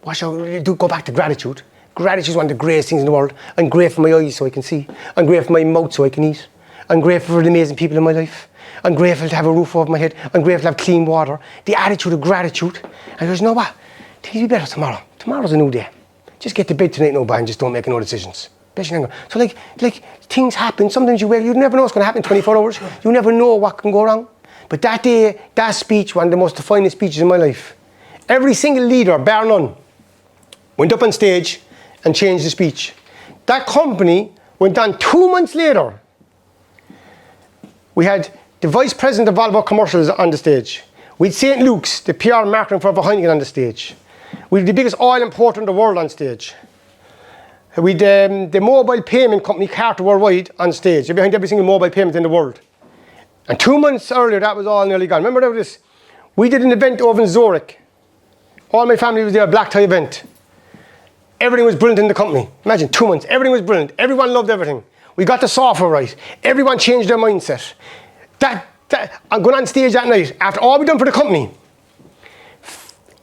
what shall we do? Go back to gratitude. Gratitude is one of the greatest things in the world. I'm grateful for my eyes so I can see. I'm grateful for my mouth so I can eat. I'm grateful for the amazing people in my life. I'm grateful to have a roof over my head. I'm grateful to have clean water. The attitude of gratitude. And I goes, you know what? Things will be better tomorrow. Tomorrow's a new day. Just get to bed tonight, no bad, and just don't make no decisions. So like things happen. Sometimes you never know what's going to happen in 24 hours. You never know what can go wrong. But that day, that speech, one of the most defining speeches in my life. Every single leader, bar none, went up on stage and changed the speech. That company went on 2 months later. We had the vice president of all of our commercials on the stage. We had St. Luke's, the PR marketing for Heineken, on the stage. We had the biggest oil importer in the world on stage. We had the mobile payment company Carter Worldwide on stage. They're behind every single mobile payment in the world. And 2 months earlier, that was all nearly gone. Remember this? We did an event over in Zurich. All my family was there, a black tie event. Everything was brilliant in the company. Imagine, 2 months, everything was brilliant. Everyone loved everything. We got the software right. Everyone changed their mindset. I'm going on stage that night, after all we've done for the company,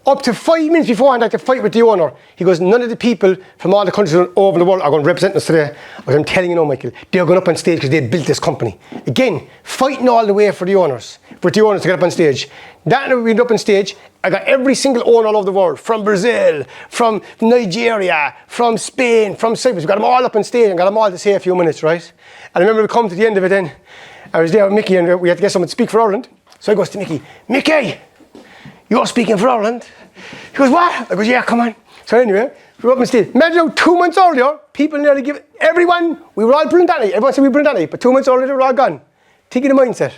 up to 5 minutes beforehand I had to fight with the owner. He goes, none of the people from all the countries all over the world are going to represent us today. But I'm telling you now, Michael, they're going up on stage because they built this company. Again, fighting all the way for the owners to get up on stage. That night we went up on stage, I got every single owner all over the world, from Brazil, from Nigeria, from Spain, from Cyprus. We got them all up on stage and got them all to say a few minutes, right? And I remember we come to the end of it then, I was there with Mickey and we had to get someone to speak for Ireland. So I goes to Mickey, you're speaking for Ireland? He goes, what? I goes, yeah, come on. So anyway, we were up on stage. Imagine how 2 months earlier, people nearly give everyone, we were all brilliant that night. Everyone said we were brilliant that night, but 2 months earlier, they were all gone. Think of the mindset,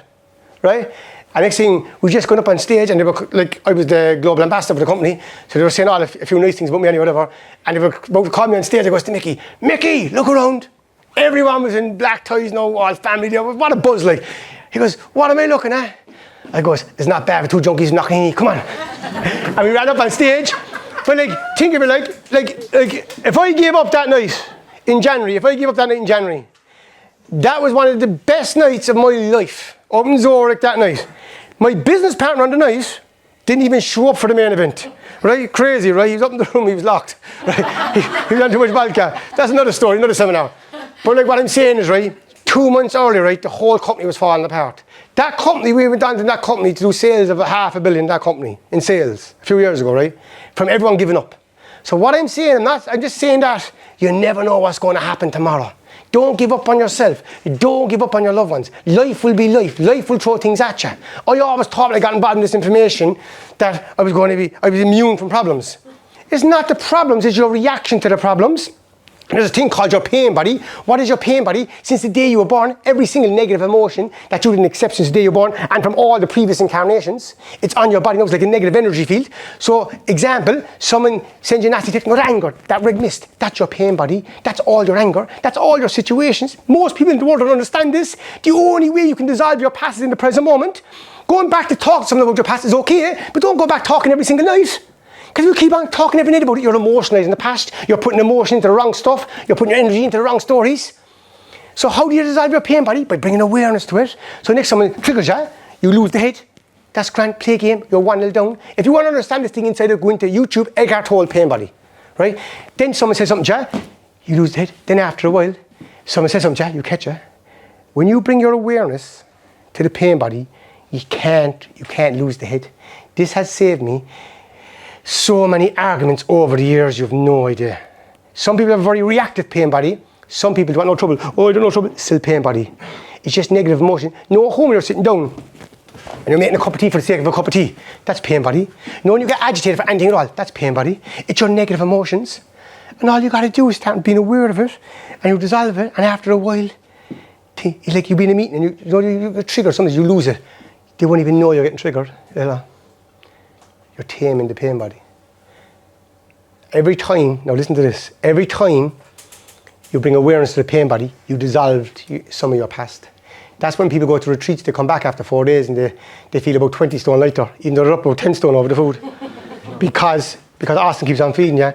right? And next thing, we just gone up on stage and they were like, I was the global ambassador for the company, so they were saying a few nice things about me anyway, whatever. And they were about to call me on stage. I goes to Mickey, look around. Everyone was in black ties now, all family there. What a buzz, like. He goes, what am I looking at? I goes, it's not bad for two junkies knocking in, come on. And we ran up on stage. But like, think of it like, if I gave up that night in January, that was one of the best nights of my life. Up in Zurich that night. My business partner on the night didn't even show up for the main event. Right? Crazy, right? He was up in the room, he was locked. Right? He was on too much vodka. That's another story, another seminar. But like what I'm saying is, right, 2 months earlier, right, the whole company was falling apart. That company, we went down to that company to do sales of $500 million, that company, in sales, a few years ago, right? From everyone giving up. So what I'm saying, I'm just saying that you never know what's going to happen tomorrow. Don't give up on yourself. Don't give up on your loved ones. Life will be life. Life will throw things at you. I always thought when I got involved in this information that I was immune from problems. It's not the problems, it's your reaction to the problems. There's a thing called your pain body. What is your pain body? Since the day you were born, every single negative emotion that you didn't accept since the day you were born and from all the previous incarnations, it's on your body. It's like a negative energy field. So, example, someone sends you a nasty text with anger, that red mist, that's your pain body. That's all your anger. That's all your situations. Most people in the world don't understand this. The only way you can dissolve your past is in the present moment. Going back to talk to someone about your past is okay, but don't go back talking every single night. Because you keep on talking every night about it, you're emotionalising the past, you're putting emotion into the wrong stuff, you're putting your energy into the wrong stories. So how do you dissolve your pain body? By bringing awareness to it. So next someone triggers you, you lose the head. That's grand, play a game, you're 1-0 down. If you want to understand this thing inside, go into YouTube, Eckhart Tolle pain body, right? Then someone says something to you, you lose the head. Then after a while, someone says something to you, you catch it. When you bring your awareness to the pain body, you can't lose the head. This has saved me so many arguments over the years, you've no idea. Some people have a very reactive pain body. Some people don't want no trouble. Oh, I don't know trouble. Still pain body. It's just negative emotion. No, home you're sitting down and you're making a cup of tea for the sake of a cup of tea. That's pain body. No, when you get agitated for anything at all, that's pain body. It's your negative emotions. And all you got to do is start being aware of it and you dissolve it. And after a while, it's like you've been in a meeting and you get triggered. Sometimes you lose it. They won't even know you're getting triggered. You're taming the pain body. Every time, now listen to this, every time you bring awareness to the pain body, you dissolved some of your past. That's when people go to retreats, they come back after 4 days and they feel about 20 stone lighter, even though they're up about 10 stone over the food. because Austin keeps on feeding you.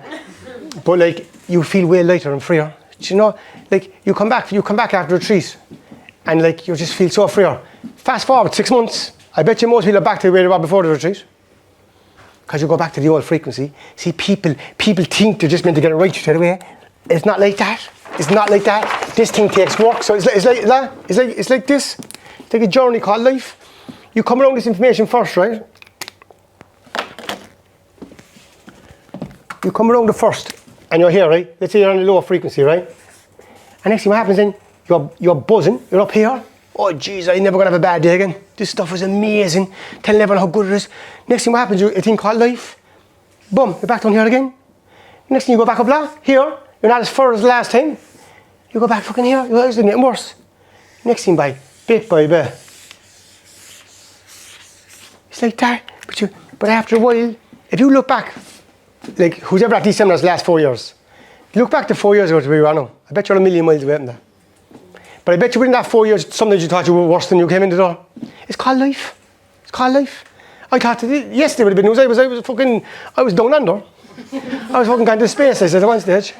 But like, you feel way lighter and freer. Do you know, like, you come back after retreat and like, you just feel so freer. Fast forward 6 months, I bet you most people are back to the way they were before the retreat. Because you go back to the old frequency. See, people think they're just meant to get it right straight away. It's not like that. It's not like that. This thing takes work. So it's like this. It's like a journey called life. You come around this information first, right? You come around the first, and you're here, right? Let's say you're on a lower frequency, right? And next thing what happens then, you're buzzing. You're up here. Oh, geez, I'm never going to have a bad day again. This stuff is amazing. Telling everyone how good it is. Next thing what happens, a thing called life. Boom, you're back down here again. Next thing you go back up here. You're not as far as the last time. You go back fucking here. It's getting worse. Next thing bit by bit. It's like that. But after a while, if you look back, like who's ever at these seminars the last 4 years, look back to 4 years ago to where you are now. I bet you're a million miles away from that. But I bet you within that 4 years, sometimes you thought you were worse than you came in the door. It's called life. It's called life. I thought yesterday would have been news. I was down under. I was fucking going to space, I said at one stage.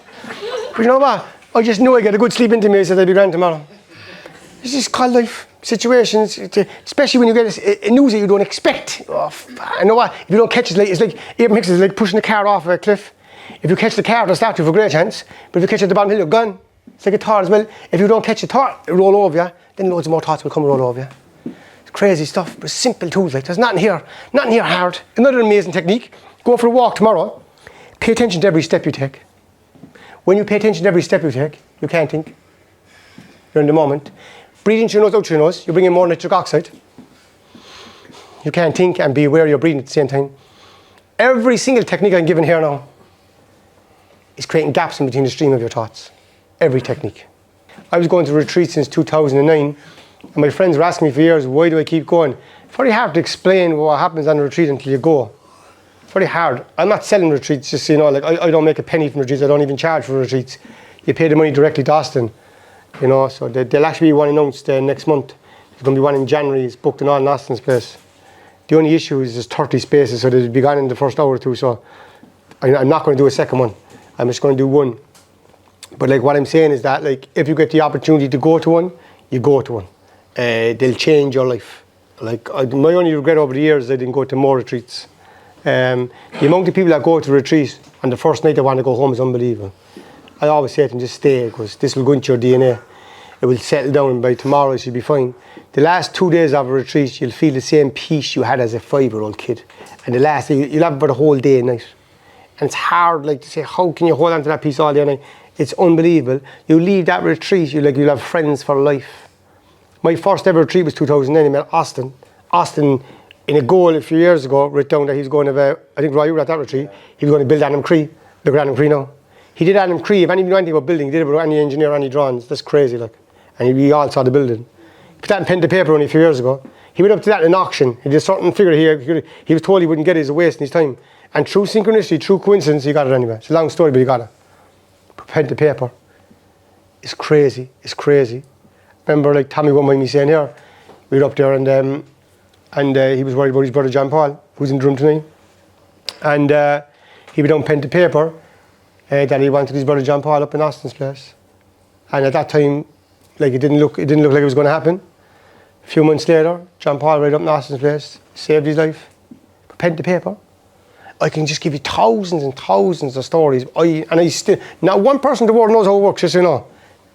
But you know what? I just knew I'd get a good sleep into me, I said I'd be grand tomorrow. It's just called life. Situations, especially when you get a news that you don't expect. Oh, I know what? If you don't catch it, it's like Abraham Hicks is like pushing a car off a cliff. If you catch the car, it'll start you for a great chance. But if you catch it at the bottom hill, you're gone. It's like a thought as well. If you don't catch a thought, it'll roll over you. Then loads of more thoughts will come and roll over you. It's crazy stuff, but simple tools. Like there's nothing here hard. Another amazing technique. Go for a walk tomorrow. Pay attention to every step you take. When you pay attention to every step you take, you can't think. You're in the moment. Breathe into your nose, out through your nose. You're bringing more nitric oxide. You can't think and be aware you're breathing at the same time. Every single technique I'm giving here now is creating gaps in between the stream of your thoughts. Every technique. I was going to retreat since 2009, and my friends were asking me for years, why do I keep going? It's very hard to explain what happens on a retreat until you go. It's very hard. I'm not selling retreats, just so you know, like I don't make a penny from retreats, I don't even charge for retreats. You pay the money directly to Austin, you know, so there'll actually be one announced next month. There's going to be one in January, it's booked in all in Austin's place. The only issue is there's 30 spaces, so they'll be gone in the first hour or two. So I'm not going to do a second one. I'm just going to do one. But like what I'm saying is that like if you get the opportunity to go to one, you go to one. They'll change your life. Like my only regret over the years is I didn't go to more retreats. The amount of people that go to retreat on the first night they want to go home is unbelievable. I always say to them, just stay, because this will go into your DNA. It will settle down, and by tomorrow you'll be fine. The last 2 days of a retreat, you'll feel the same peace you had as a 5-year-old kid. And the last day, you'll have it for the whole day and night. And it's hard, like, to say, how can you hold on to that peace all day and night? It's unbelievable. You leave that retreat, you'll have friends for life. My first ever retreat was 2009. I met Austin. Austin, in a goal a few years ago, wrote down that he was going to, I think Roy, you were at that retreat, he was going to build Adam Cree. Look at Adam Cree now. He did Adam Cree. If anybody knew anything about building, he did it with any engineer, any drawings. That's crazy, like. And we all saw the building. He put that in pen to paper only a few years ago. He went up to that in an auction. He did a certain figure he was told he wouldn't get it, he was wasting his time. And through synchronicity, through coincidence, he got it anyway. It's a long story, but he got it. Put pen to paper. It's crazy. It's crazy. Remember, like Tommy won't mind me saying here, we were up there and he was worried about his brother John Paul, who's in the room tonight. And he put down pen to paper that he wanted his brother John Paul up in Austin's place. And at that time, like it didn't look like it was going to happen. A few months later, John Paul right up in Austin's place, saved his life. Put pen to paper. I can just give you thousands and thousands of stories. Not one person in the world knows how it works, just so you know.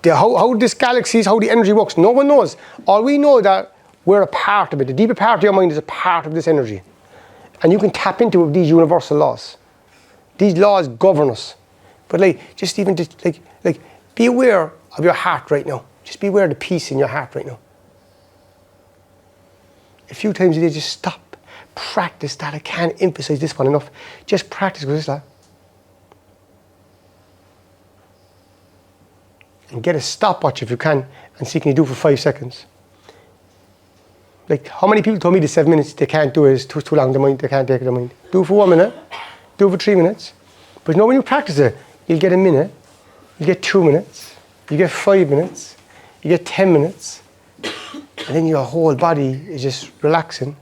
How this galaxy is, how the energy works. No one knows. All we know is that we're a part of it. The deeper part of your mind is a part of this energy. And you can tap into it with these universal laws. These laws govern us. But be aware of your heart right now. Just be aware of the peace in your heart right now. A few times a day, just stop. Practice that. I can't emphasize this one enough. Just practice with this, lad. And get a stopwatch if you can and see can you do it for 5 seconds. Like, how many people told me the 7 minutes they can't do it, it's too long, they can't take it, their mind. Do it for 1 minute, do it for 3 minutes. But when you practice it, you'll get a minute, you get 2 minutes, you get 5 minutes, you get 10 minutes, and then your whole body is just relaxing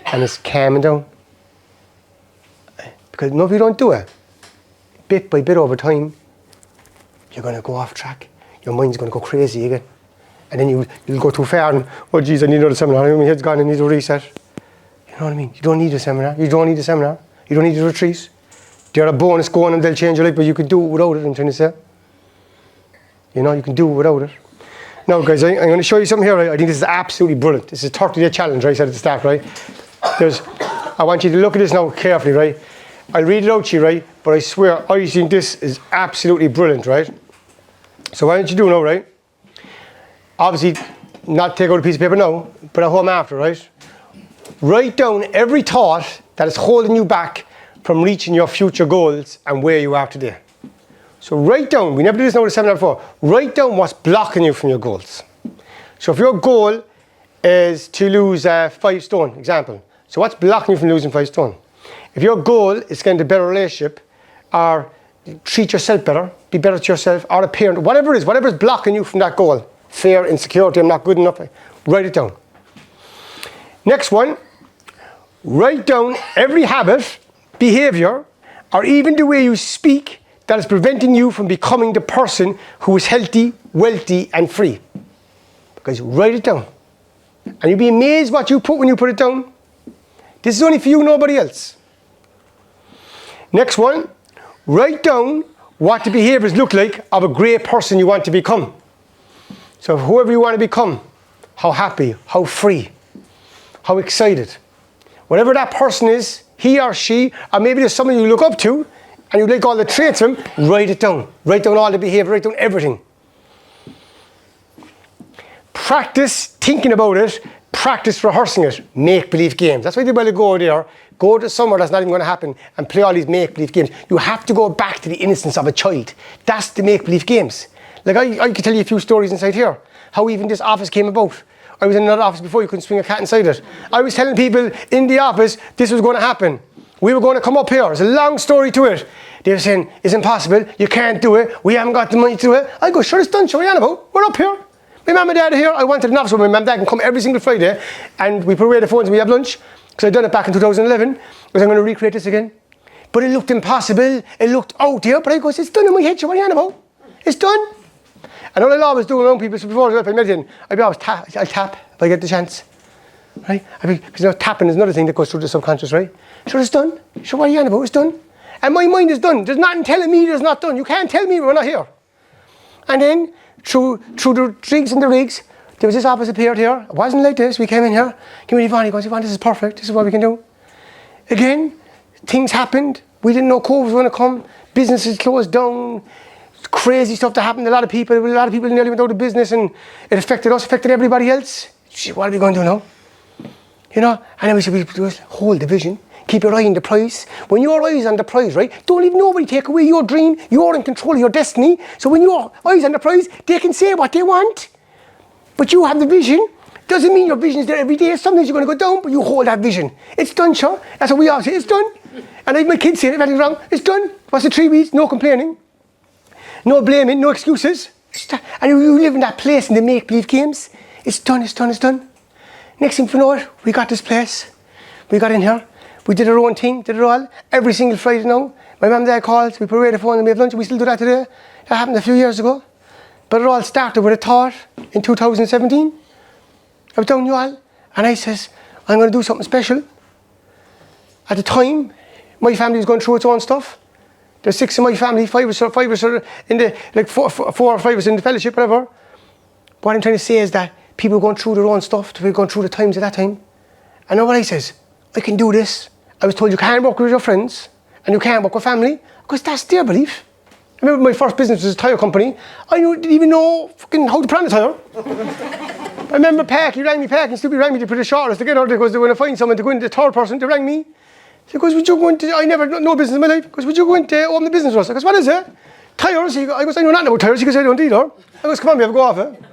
and it's calming down. Because if you don't do it, bit by bit over time, you're going to go off track. Your mind's going to go crazy again. And then you'll go too far and, oh geez, I need another seminar. My head's gone, I need a reset. You know what I mean? You don't need a seminar. You don't need a seminar. You don't need a retreat. They're a bonus going and they'll change your life, but you can do it without it, I'm trying to say. You know, you can do it without it. Now guys, I'm going to show you something here. I think this is absolutely brilliant. This is a 30-day challenge, right? I said at the start, right? I want you to look at this now carefully, right? I'll read it out to you, right? But I swear, I think this is absolutely brilliant, right? So what I want you to do now, right? Obviously, not take out a piece of paper now, but at home after, right? Write down every thought that is holding you back from reaching your future goals and where you are today. So write down, we never did this now with the seminar before, write down what's blocking you from your goals. So if your goal is to lose 5 stone, example. So what's blocking you from losing 5 stone? If your goal is to get into a better relationship, or treat yourself better, be better to yourself, or a parent, whatever it is, whatever is blocking you from that goal, fear, insecurity, I'm not good enough, write it down. Next one, write down every habit, behavior, or even the way you speak that is preventing you from becoming the person who is healthy, wealthy, and free. Guys, write it down. And you'll be amazed what you put when you put it down. This is only for you, nobody else. Next one, write down what the behaviors look like of a great person you want to become. So whoever you want to become, how happy, how free, how excited. Whatever that person is, he or she, or maybe there's someone you look up to, and you like all the traits of him, write it down. Write down all the behavior, write down everything. Practice thinking about it, practice rehearsing it. Make-believe games. That's why they will go there, go to somewhere that's not even going to happen and play all these make-believe games. You have to go back to the innocence of a child. That's the make-believe games. Like I could tell you a few stories inside here. How even this office came about. I was in another office before, you couldn't swing a cat inside it. I was telling people in the office this was going to happen. We were going to come up here. There's a long story to it. They were saying, it's impossible, you can't do it, we haven't got the money to do it. I go, sure, it's done, sure, what are you on about? We're up here. My mum and dad are here. I wanted an office where my mum and dad can come every single Friday and we put away the phones and we have lunch. because I'd done it back in 2011, because I'm going to recreate this again. But it looked impossible, it looked out there, but I goes, it's done in my head, so what are you on about? It's done. And all I'll always do around people, so before if I'm meditating, I'll tap if I get the chance. Right? Because tapping is another thing that goes through the subconscious, right? Sure, it's done. Sure, what are you on about? It's done. And my mind is done. There's nothing telling me it's not done. You can't tell me we're not here. And then, through the jigs and the rigs, there was this opposite pair here. It wasn't like this. We came in here. Came in Yvonne, he goes, Yvonne, this is perfect. This is what we can do. Again, things happened. We didn't know COVID was going to come. Businesses closed down. Crazy stuff that happened. A lot of people nearly went out of business, and it affected us, affected everybody else. What are we going to do now? You know? And then we said, we hold the vision. Keep your eye on the prize. When your eye is on the prize, right, don't leave nobody take away your dream. You're in control of your destiny. So when your eyes on the prize, they can say what they want. But you have the vision. Doesn't mean your vision is there every day. Sometimes you're going to go down, but you hold that vision. It's done, sure. That's what we all say. It's done. And if my kids say if anything's wrong, it's done. What's the 3 weeks? No complaining. No blaming. No excuses. And you live in that place in the make-believe games. It's done, it's done, it's done. Next thing you know it, we got this place. We got in here. We did our own thing, did it all. Every single Friday now. My mum and dad called. We put away the phone and we have lunch. We still do that today. That happened a few years ago. But it all started with a thought in 2017. I was down you all, and I says, I'm going to do something special. At the time, my family was going through its own stuff. There's 6 in my family, 5 are in the, like 4 or 5 was in the fellowship, whatever. What I'm trying to say is that people are going through their own stuff, they're going through the times at that time. And now what I says, I can do this. I was told you can't work with your friends, and you can't work with family, because that's their belief. I remember my first business was a tyre company. I didn't even know fucking how to plan a tyre. I remember Park, he rang me, Park, and Stupid rang me to put a shortlist together because they were going to find someone to go into the third person. They rang me. He goes, would you go into, I never no business in my life. He goes, would you go into open the business with us? I goes, what is it? Tyres? I goes, I know nothing about tyres. He goes, I don't either. I goes, come on, we have a go of it.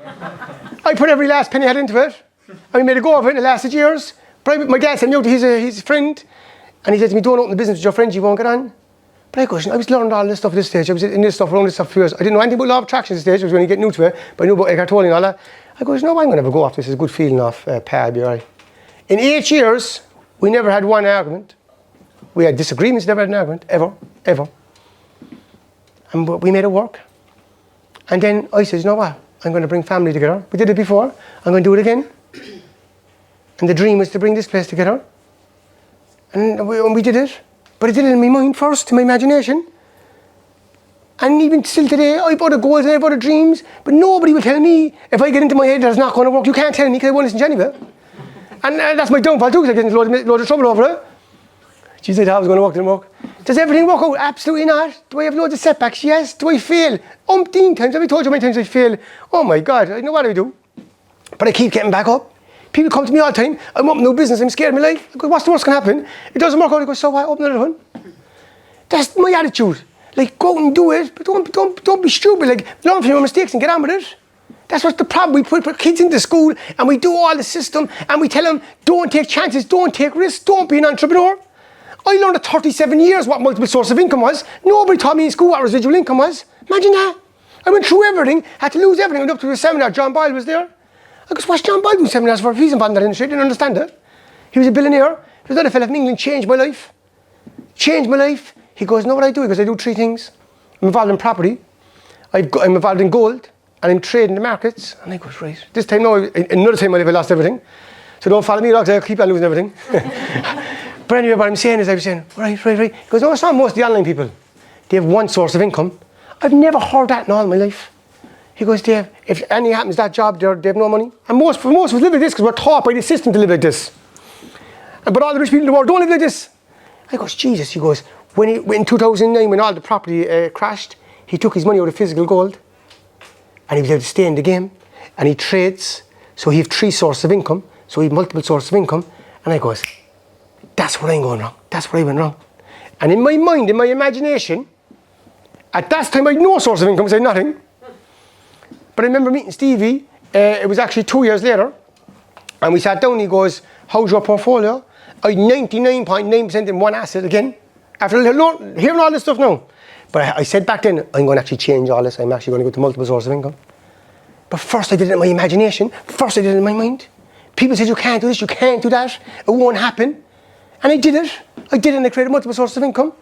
I put every last penny I had into it. I made a go of it and it lasted years. But my dad sent me out to his friend, and he said to me, don't open the business with your friends, you won't get on. But I goes, I was learning all this stuff at this stage. I was in this stuff, around this stuff for years. I didn't know anything about law of attraction at this stage. I was when you get new to it, but I knew about Eckhart Tolle and all that. I goes, no, I'm going to have a go after this. It's a good feeling off I'll be all right. In 8 years, we never had one argument. We had disagreements, never had an argument, ever. And we made it work. And then I said, you know what? I'm going to bring family together. We did it before. I'm going to do it again. And the dream was to bring this place together. And we did it. But I did it in my mind first, in my imagination. And even still today, I've other goals and I've other dreams, but nobody will tell me if I get into my head that it's not going to work. You can't tell me because I won't listen to anybody. And that's my downfall too, because I get into loads of trouble over it. Geez, I thought I was going to work, didn't work. Does everything work out? Absolutely not. Do I have loads of setbacks? Yes. Do I fail? Umpteen times. Have I told you how many times I fail? Oh my God, I know what I do. But I keep getting back up. People come to me all the time. I'm up in no business. I'm scared of my life. I go, what's the worst can happen? It doesn't work out. I go, so what? Open another one. That's my attitude. Like, go out and do it, but don't be stupid. Like, learn from your mistakes and get on with it. That's what's the problem. We put kids into school and we do all the system and we tell them, don't take chances, don't take risks, don't be an entrepreneur. I learned at 37 years what multiple source of income was. Nobody taught me in school what residual income was. Imagine that. I went through everything, had to lose everything. I went up to a seminar. John Boyle was there. I goes, what's John Boyle doing seminars for? He's involved in that industry. I didn't understand it. He was a billionaire. There was another fella from England, changed my life. Changed my life. He goes, know what I do? He goes, I do 3 things. I'm involved in property. I'm involved in gold. And I'm trading the markets. And I goes, right. This time, no, another time in my life I lost everything. So don't follow me, because I'll keep on losing everything. But anyway, what I'm saying is, I was saying, right. He goes, no, it's not most of the online people. They have one source of income. I've never heard that in all my life. He goes, Dave, if anything happens to that job, they have no money. And most of us live like this because we're taught by the system to live like this. But all the rich people in the world don't live like this. I goes, Jesus. He goes, in 2009, when all the property crashed, he took his money out of physical gold and he was able to stay in the game and he trades. So he have 3 sources of income. So he have multiple sources of income. And I goes, that's where I'm going wrong. That's where I went wrong. And in my mind, in my imagination, at that time I had no source of income, I said nothing. But I remember meeting Stevie, it was actually 2 years later, and we sat down and he goes, how's your portfolio? I had 99.9% in one asset again, after hearing all this stuff now. But I said back then, I'm going to actually change all this, I'm actually going to go to multiple sources of income. But first I did it in my imagination, first I did it in my mind. People said, you can't do this, you can't do that, it won't happen. And I did it. And I created multiple sources of income.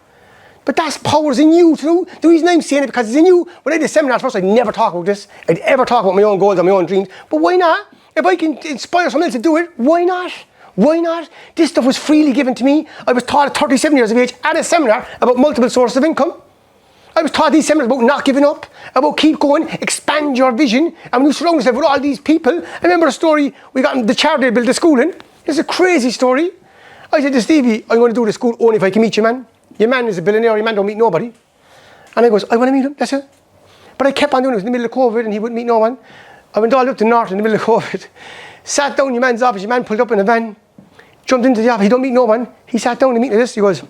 But that's powers in you to do. The reason I'm saying it because it's in you. When I did seminars first, I'd never talk about this. I'd ever talk about my own goals and my own dreams. But why not? If I can inspire someone else to do it, why not? Why not? This stuff was freely given to me. I was taught at 37 years of age at a seminar about multiple sources of income. I was taught these seminars about not giving up, about keep going, expand your vision. And when you surround yourself with all these people, I remember a story we got in the charity they built the school in. It's a crazy story. I said to Stevie, I'm going to do the school only if I can meet your man. Your man is a billionaire, your man don't meet nobody. And I goes, I want to meet him, that's it. But I kept on doing it. It was in the middle of COVID and he wouldn't meet no one. I went all up to North in the middle of COVID. Sat down in your man's office, your man pulled up in a van, jumped into the office, he don't meet no one. He sat down to meet this, he was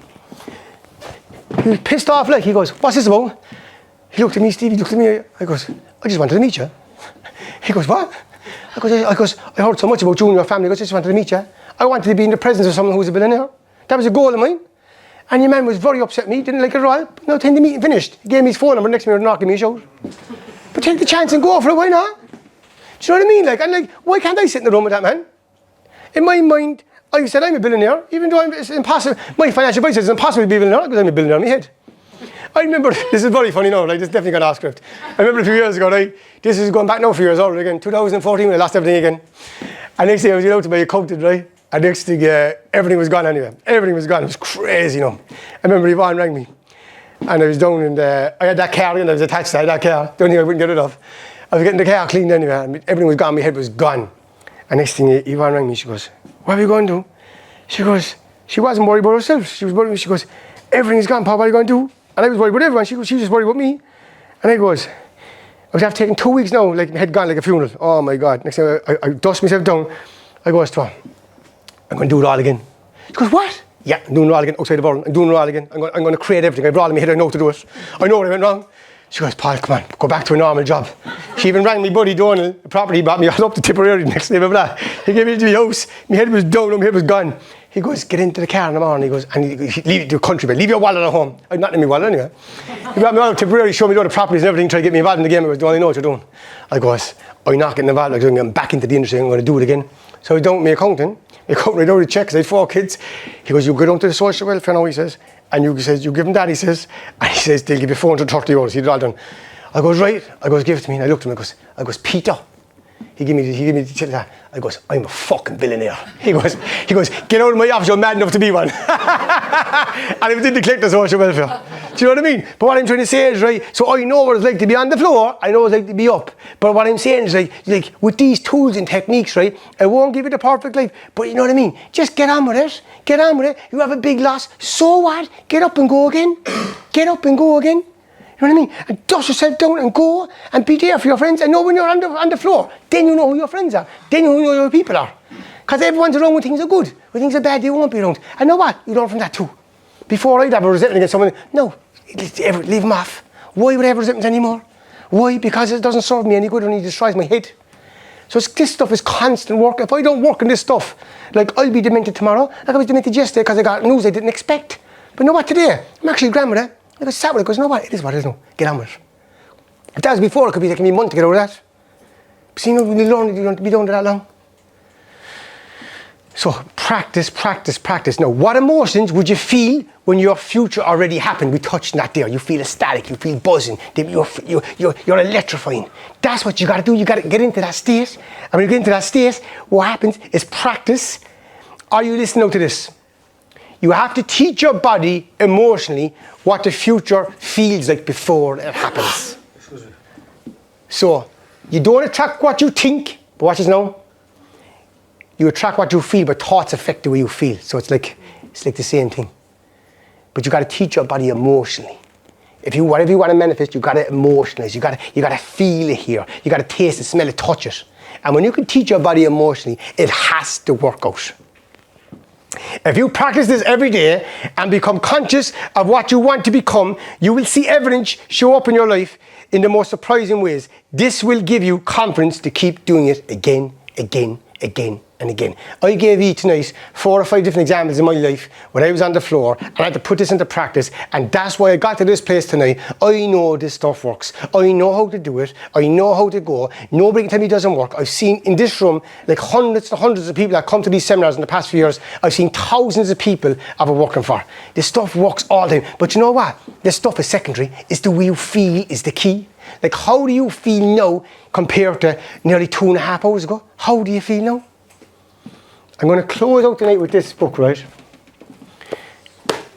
pissed off like, he goes, what's this about? He looked at me, Stevie looked at me, I goes, I just wanted to meet you. He goes, what? I heard so much about you and your family, I just wanted to meet you. I wanted to be in the presence of someone who was a billionaire. That was a goal of mine. And your man was very upset with me, didn't like it at all. No time the meeting finished. He gave me his phone number, next minute knocking me a shout. But take the chance and go for it, why not? Do you know what I mean? Like, I'm like, why can't I sit in the room with that man? In my mind, I said I'm a billionaire, even though it's impossible. My financial advisor says it's impossible to be a billionaire because I'm a billionaire in my head. I remember, this is very funny now, like, this is definitely got off script. I remember a few years ago, right, this is going back now a few years older again, 2014 when I lost everything again. And next thing I was out to my accountant, right? And next thing, everything was gone anyway. Everything was gone. It was crazy, you know. I remember Yvonne rang me. And I was down in I had that car and I was attached to that car. The only thing I wouldn't get rid of. I was getting the car cleaned anyway. And everything was gone. My head was gone. And next thing, Yvonne rang me. She goes, what are you going to do? She goes, she wasn't worried about herself. She was worried. She goes, everything's gone, Paul. What are you going to do? And I was worried about everyone. She was just worried about me. And I goes, I was after taking 2 weeks now, like my head gone like a funeral. Oh my God. Next thing I dust myself down. I goes to her, I'm going to do it all again. She goes, what? Yeah, I'm doing it all again outside the world. I'm doing it all again. I'm going to create everything. I've brought it in my head. I know to do it. I know where I went wrong. She goes, Paul, come on, go back to a normal job. She even rang me buddy Donald, the property he bought me all up to Tipperary next day, blah, blah. He gave me to the house. My head was down, my head was gone. He goes, get into the car in the morning. He goes, and he leave it to a country, but leave your wallet at home. I'm not in my wallet anyway. He brought me all up to Tipperary, showed me all the properties and everything, tried to get me involved in the game. I was, do I know what you're doing? I goes, I'm not getting involved. I'm going to get back into the industry. I'm going to do it again. So I don't with my accountant. My accountant wrote out a check because I had 4 kids. He goes, you go down to the social welfare now, he says, and you give him that, he says, and he says, they'll give you 430 euros. He did it all done. I goes, right. I goes, give it to me. And I looked at him, I goes, Peter. He gave me the check. I goes, I'm a fucking billionaire. He goes, get out of my office, you're mad enough to be one. And it didn't click the social welfare. Do you know what I mean? But what I'm trying to say is, right, so I know what it's like to be on the floor, I know what it's like to be up. But what I'm saying is, like with these tools and techniques, right, I won't give you the perfect life, but you know what I mean? Just get on with it. Get on with it. You have a big loss, so what? Get up and go again. Get up and go again. You know what I mean? And dust yourself down and go and be there for your friends. And know when you're on the floor, then you know who your friends are. Then you know who your people are. Because everyone's around when things are good. When things are bad, they won't be around. And know what? You learn from that too. Before I'd have a resentment against someone, no, leave them off. Why would I have resentment anymore? Why? Because it doesn't serve me any good and it destroys my head. So this stuff is constant work. If I don't work on this stuff, like I'll be demented tomorrow, like I was demented yesterday because I got news I didn't expect. But know what, today, I'm actually grand with it. I was sat with it, goes, you know what, it is what it is now. Get on with it. If that was before, it could be taking me a month to get over that. But see, you know, when you learn, you don't have to be doing it that long. So practice. Now, what emotions would you feel when your future already happened? We touched on that there. You feel ecstatic, you feel buzzing, you're electrifying. That's what you got to do. You got to get into that state. And when you get into that state, what happens is practice. Are you listening to this? You have to teach your body emotionally what the future feels like before it happens. So, you don't attract what you think, but watch this now. You attract what you feel, but thoughts affect the way you feel. So it's like the same thing. But you got to teach your body emotionally. Whatever you want to manifest, you got to emotionalize. You got to feel it here. You got to taste it, smell it, touch it. And when you can teach your body emotionally, it has to work out. If you practice this every day and become conscious of what you want to become, you will see evidence show up in your life in the most surprising ways. This will give you confidence to keep doing it again and again. I gave you tonight 4 or 5 different examples in my life when I was on the floor and I had to put this into practice, and that's why I got to this place tonight. I know this stuff works. I know how to do it. I know how to go. Nobody can tell me it doesn't work. I've seen in this room like hundreds and hundreds of people that come to these seminars in the past few years. I've seen thousands of people I've been working for. This stuff works all the time. But you know what? This stuff is secondary. It's the way you feel is the key. Like, how do you feel now compared to nearly 2.5 hours ago? How do you feel now? I'm going to close out tonight with this book, right?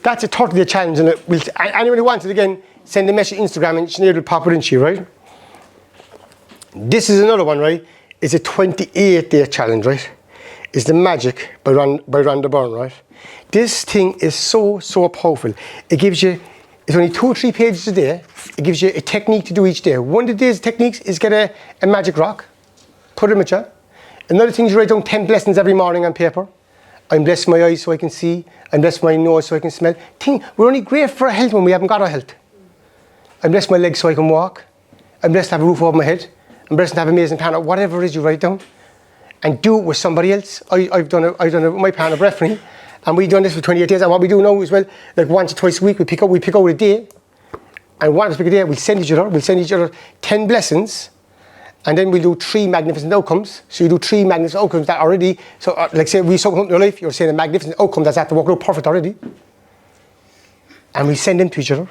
That's a 30-day challenge, and anyone who wants it again, send a message Instagram and Sinead will pop it in to you, right? This is another one, right? It's a 28-day challenge, right? It's The Magic by Rhonda Byrne, right? This thing is so powerful. It gives you, it's only 2 or 3 pages a day. It gives you a technique to do each day. One of the day's techniques is get a magic rock, put it in with you. Another thing is you write down 10 blessings every morning on paper. I'm blessed my eyes so I can see. I'm blessed my nose so I can smell. We're only great for our health when we haven't got our health. I'm blessed my legs so I can walk. I'm blessed to have a roof over my head. I'm blessed to have an amazing partner. Whatever it is you write down. And do it with somebody else. I've done it with my partner, Breffney. And we've done this for 28 days. And what we do now as well, like once or twice a week, we pick out a day. And once we pick a day, we'll send each other 10 blessings. And then we'll do 3 magnificent outcomes. So you do 3 magnificent outcomes that already, so like say we saw something in your life, you're saying a magnificent outcome that's after working out perfect already. And we send them to each other.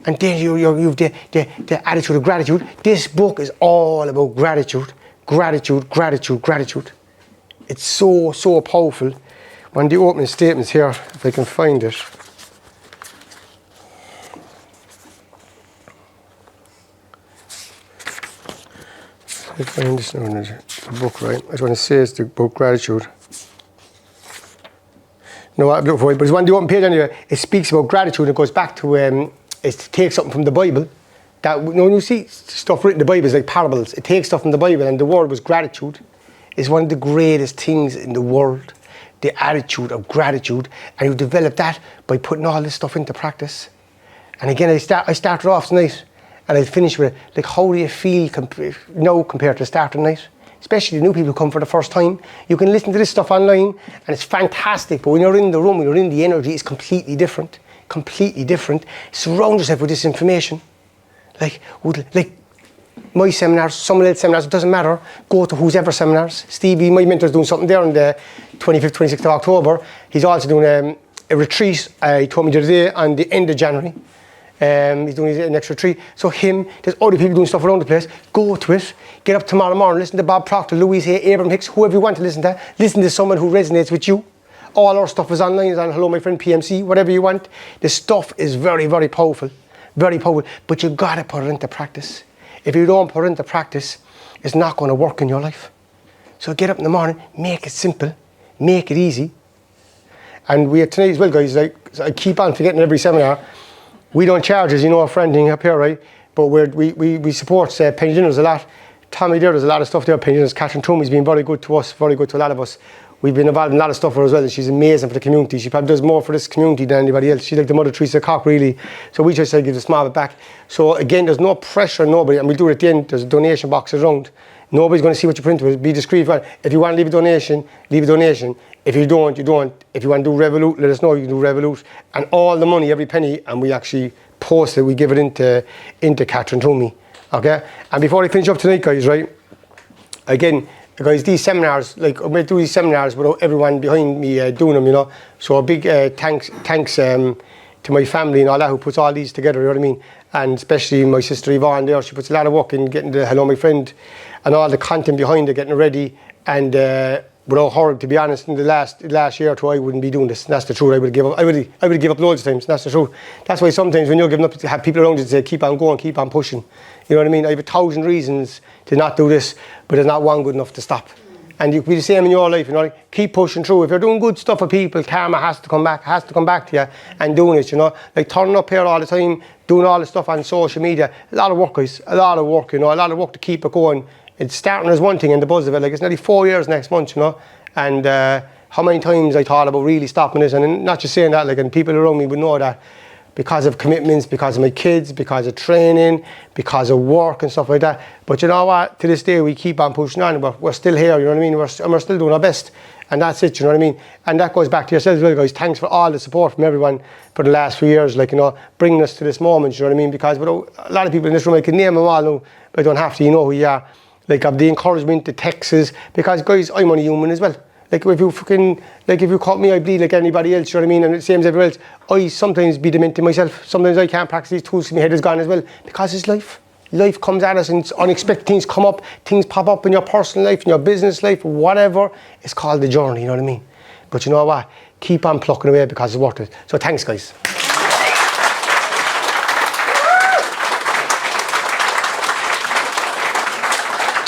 And then you've the attitude of gratitude. This book is all about gratitude. Gratitude, gratitude, gratitude. It's so powerful. One of the opening statements here, if I can find it. I find this now in the book, right? I just want to say it's the book Gratitude. No, I'm looking for it, but it's one of the open page anyway. It speaks about gratitude. It goes back to it takes something from the Bible. That when you see stuff written in the Bible, it's like parables. It takes stuff from the Bible, and the word was gratitude. It's one of the greatest things in the world. The attitude of gratitude, and you develop that by putting all this stuff into practice. And again, I started off tonight. And I finish with, like, how do you feel now compared to the start of the night? Especially the new people who come for the first time. You can listen to this stuff online, and it's fantastic. But when you're in the room, when you're in the energy, it's completely different. Completely different. Surround yourself with this information. Like my seminars, someone else's seminars, it doesn't matter. Go to whoever seminars. Stevie, my mentor's doing something there on the 25th, 26th of October. He's also doing a retreat, he told me the other day, on the end of January. He's doing his next retreat. So there's other people doing stuff around the place. Go to it. Get up tomorrow morning, listen to Bob Proctor, Louise Hay, Abraham Hicks, whoever you want to listen to. Listen to someone who resonates with you. All our stuff is online. It's on Hello My Friend PMC, whatever you want. The stuff is very, very powerful. Very powerful. But you got to put it into practice. If you don't put it into practice, it's not going to work in your life. So get up in the morning, make it simple, make it easy. And we have tonight as well, guys, like I keep on forgetting every seminar. We don't charge, as you know, for anything up here, right? But we support penny dinners a lot. Tommy there, there's a lot of stuff there. Penny dinners. Catherine Toomey's been very good to us, very good to a lot of us. We've been involved in a lot of stuff for her as well, and she's amazing for the community. She probably does more for this community than anybody else. She's like the Mother Teresa Cock, really. So we just say give a small bit back. So again, there's no pressure on nobody, and we'll do it at the end. There's a donation box around. Nobody's going to see what you put into it. Be discreet. If you want to leave a donation, leave a donation. If you don't, you don't. If you want to do Revolut, let us know. You can do Revolut. And all the money, every penny, and we actually post it. We give it into Catherine Toomey. Okay? And before I finish up tonight, guys, right? Again, guys, these seminars, like I'm going to do these seminars without everyone behind me doing them, you know. So a big thanks to my family and all that who puts all these together, you know what I mean? And especially my sister Yvonne there, she puts a lot of work in getting the Hello My Friend and all the content behind it, getting it ready. And without her, to be honest, in the last year or two, I wouldn't be doing this. And that's the truth. I would give up loads of times. That's the truth. That's why sometimes when you're giving up, to have people around you to say, keep on going, keep on pushing. You know what I mean? I have 1,000 reasons to not do this, but there's not one good enough to stop. And you can be the same in your life, you know, like, keep pushing through. If you're doing good stuff for people, karma has to come back to you and doing it, you know. Like turning up here all the time, doing all the stuff on social media. A lot of work, guys. A lot of work, you know, a lot of work to keep it going. It's starting as one thing and the buzz of it. Like, it's nearly 4 years next month, you know. And how many times I thought about really stopping this, and not just saying that, like, and people around me would know that. because of commitments, because of my kids, because of training, because of work and stuff like that. But you know what? To this day, we keep on pushing on. We're still here, you know what I mean? We're still doing our best. And that's it, you know what I mean? And that goes back to yourselves as well, guys. Thanks for all the support from everyone for the last few years, like, you know, bringing us to this moment, you know what I mean? Because without a lot of people in this room, I can name them all now, but I don't have to, you know who you are. Like, of the encouragement, the texts, because, guys, I'm only human as well. Like, if you cut me, I bleed like anybody else, you know what I mean? And the same as everyone else. I sometimes be demented myself. Sometimes I can't practice these tools because my head is gone as well. Because it's life. Life comes at us and unexpected things come up. Things pop up in your personal life, in your business life, whatever. It's called the journey, you know what I mean? But you know what? Keep on plucking away because it's worth it. So thanks, guys.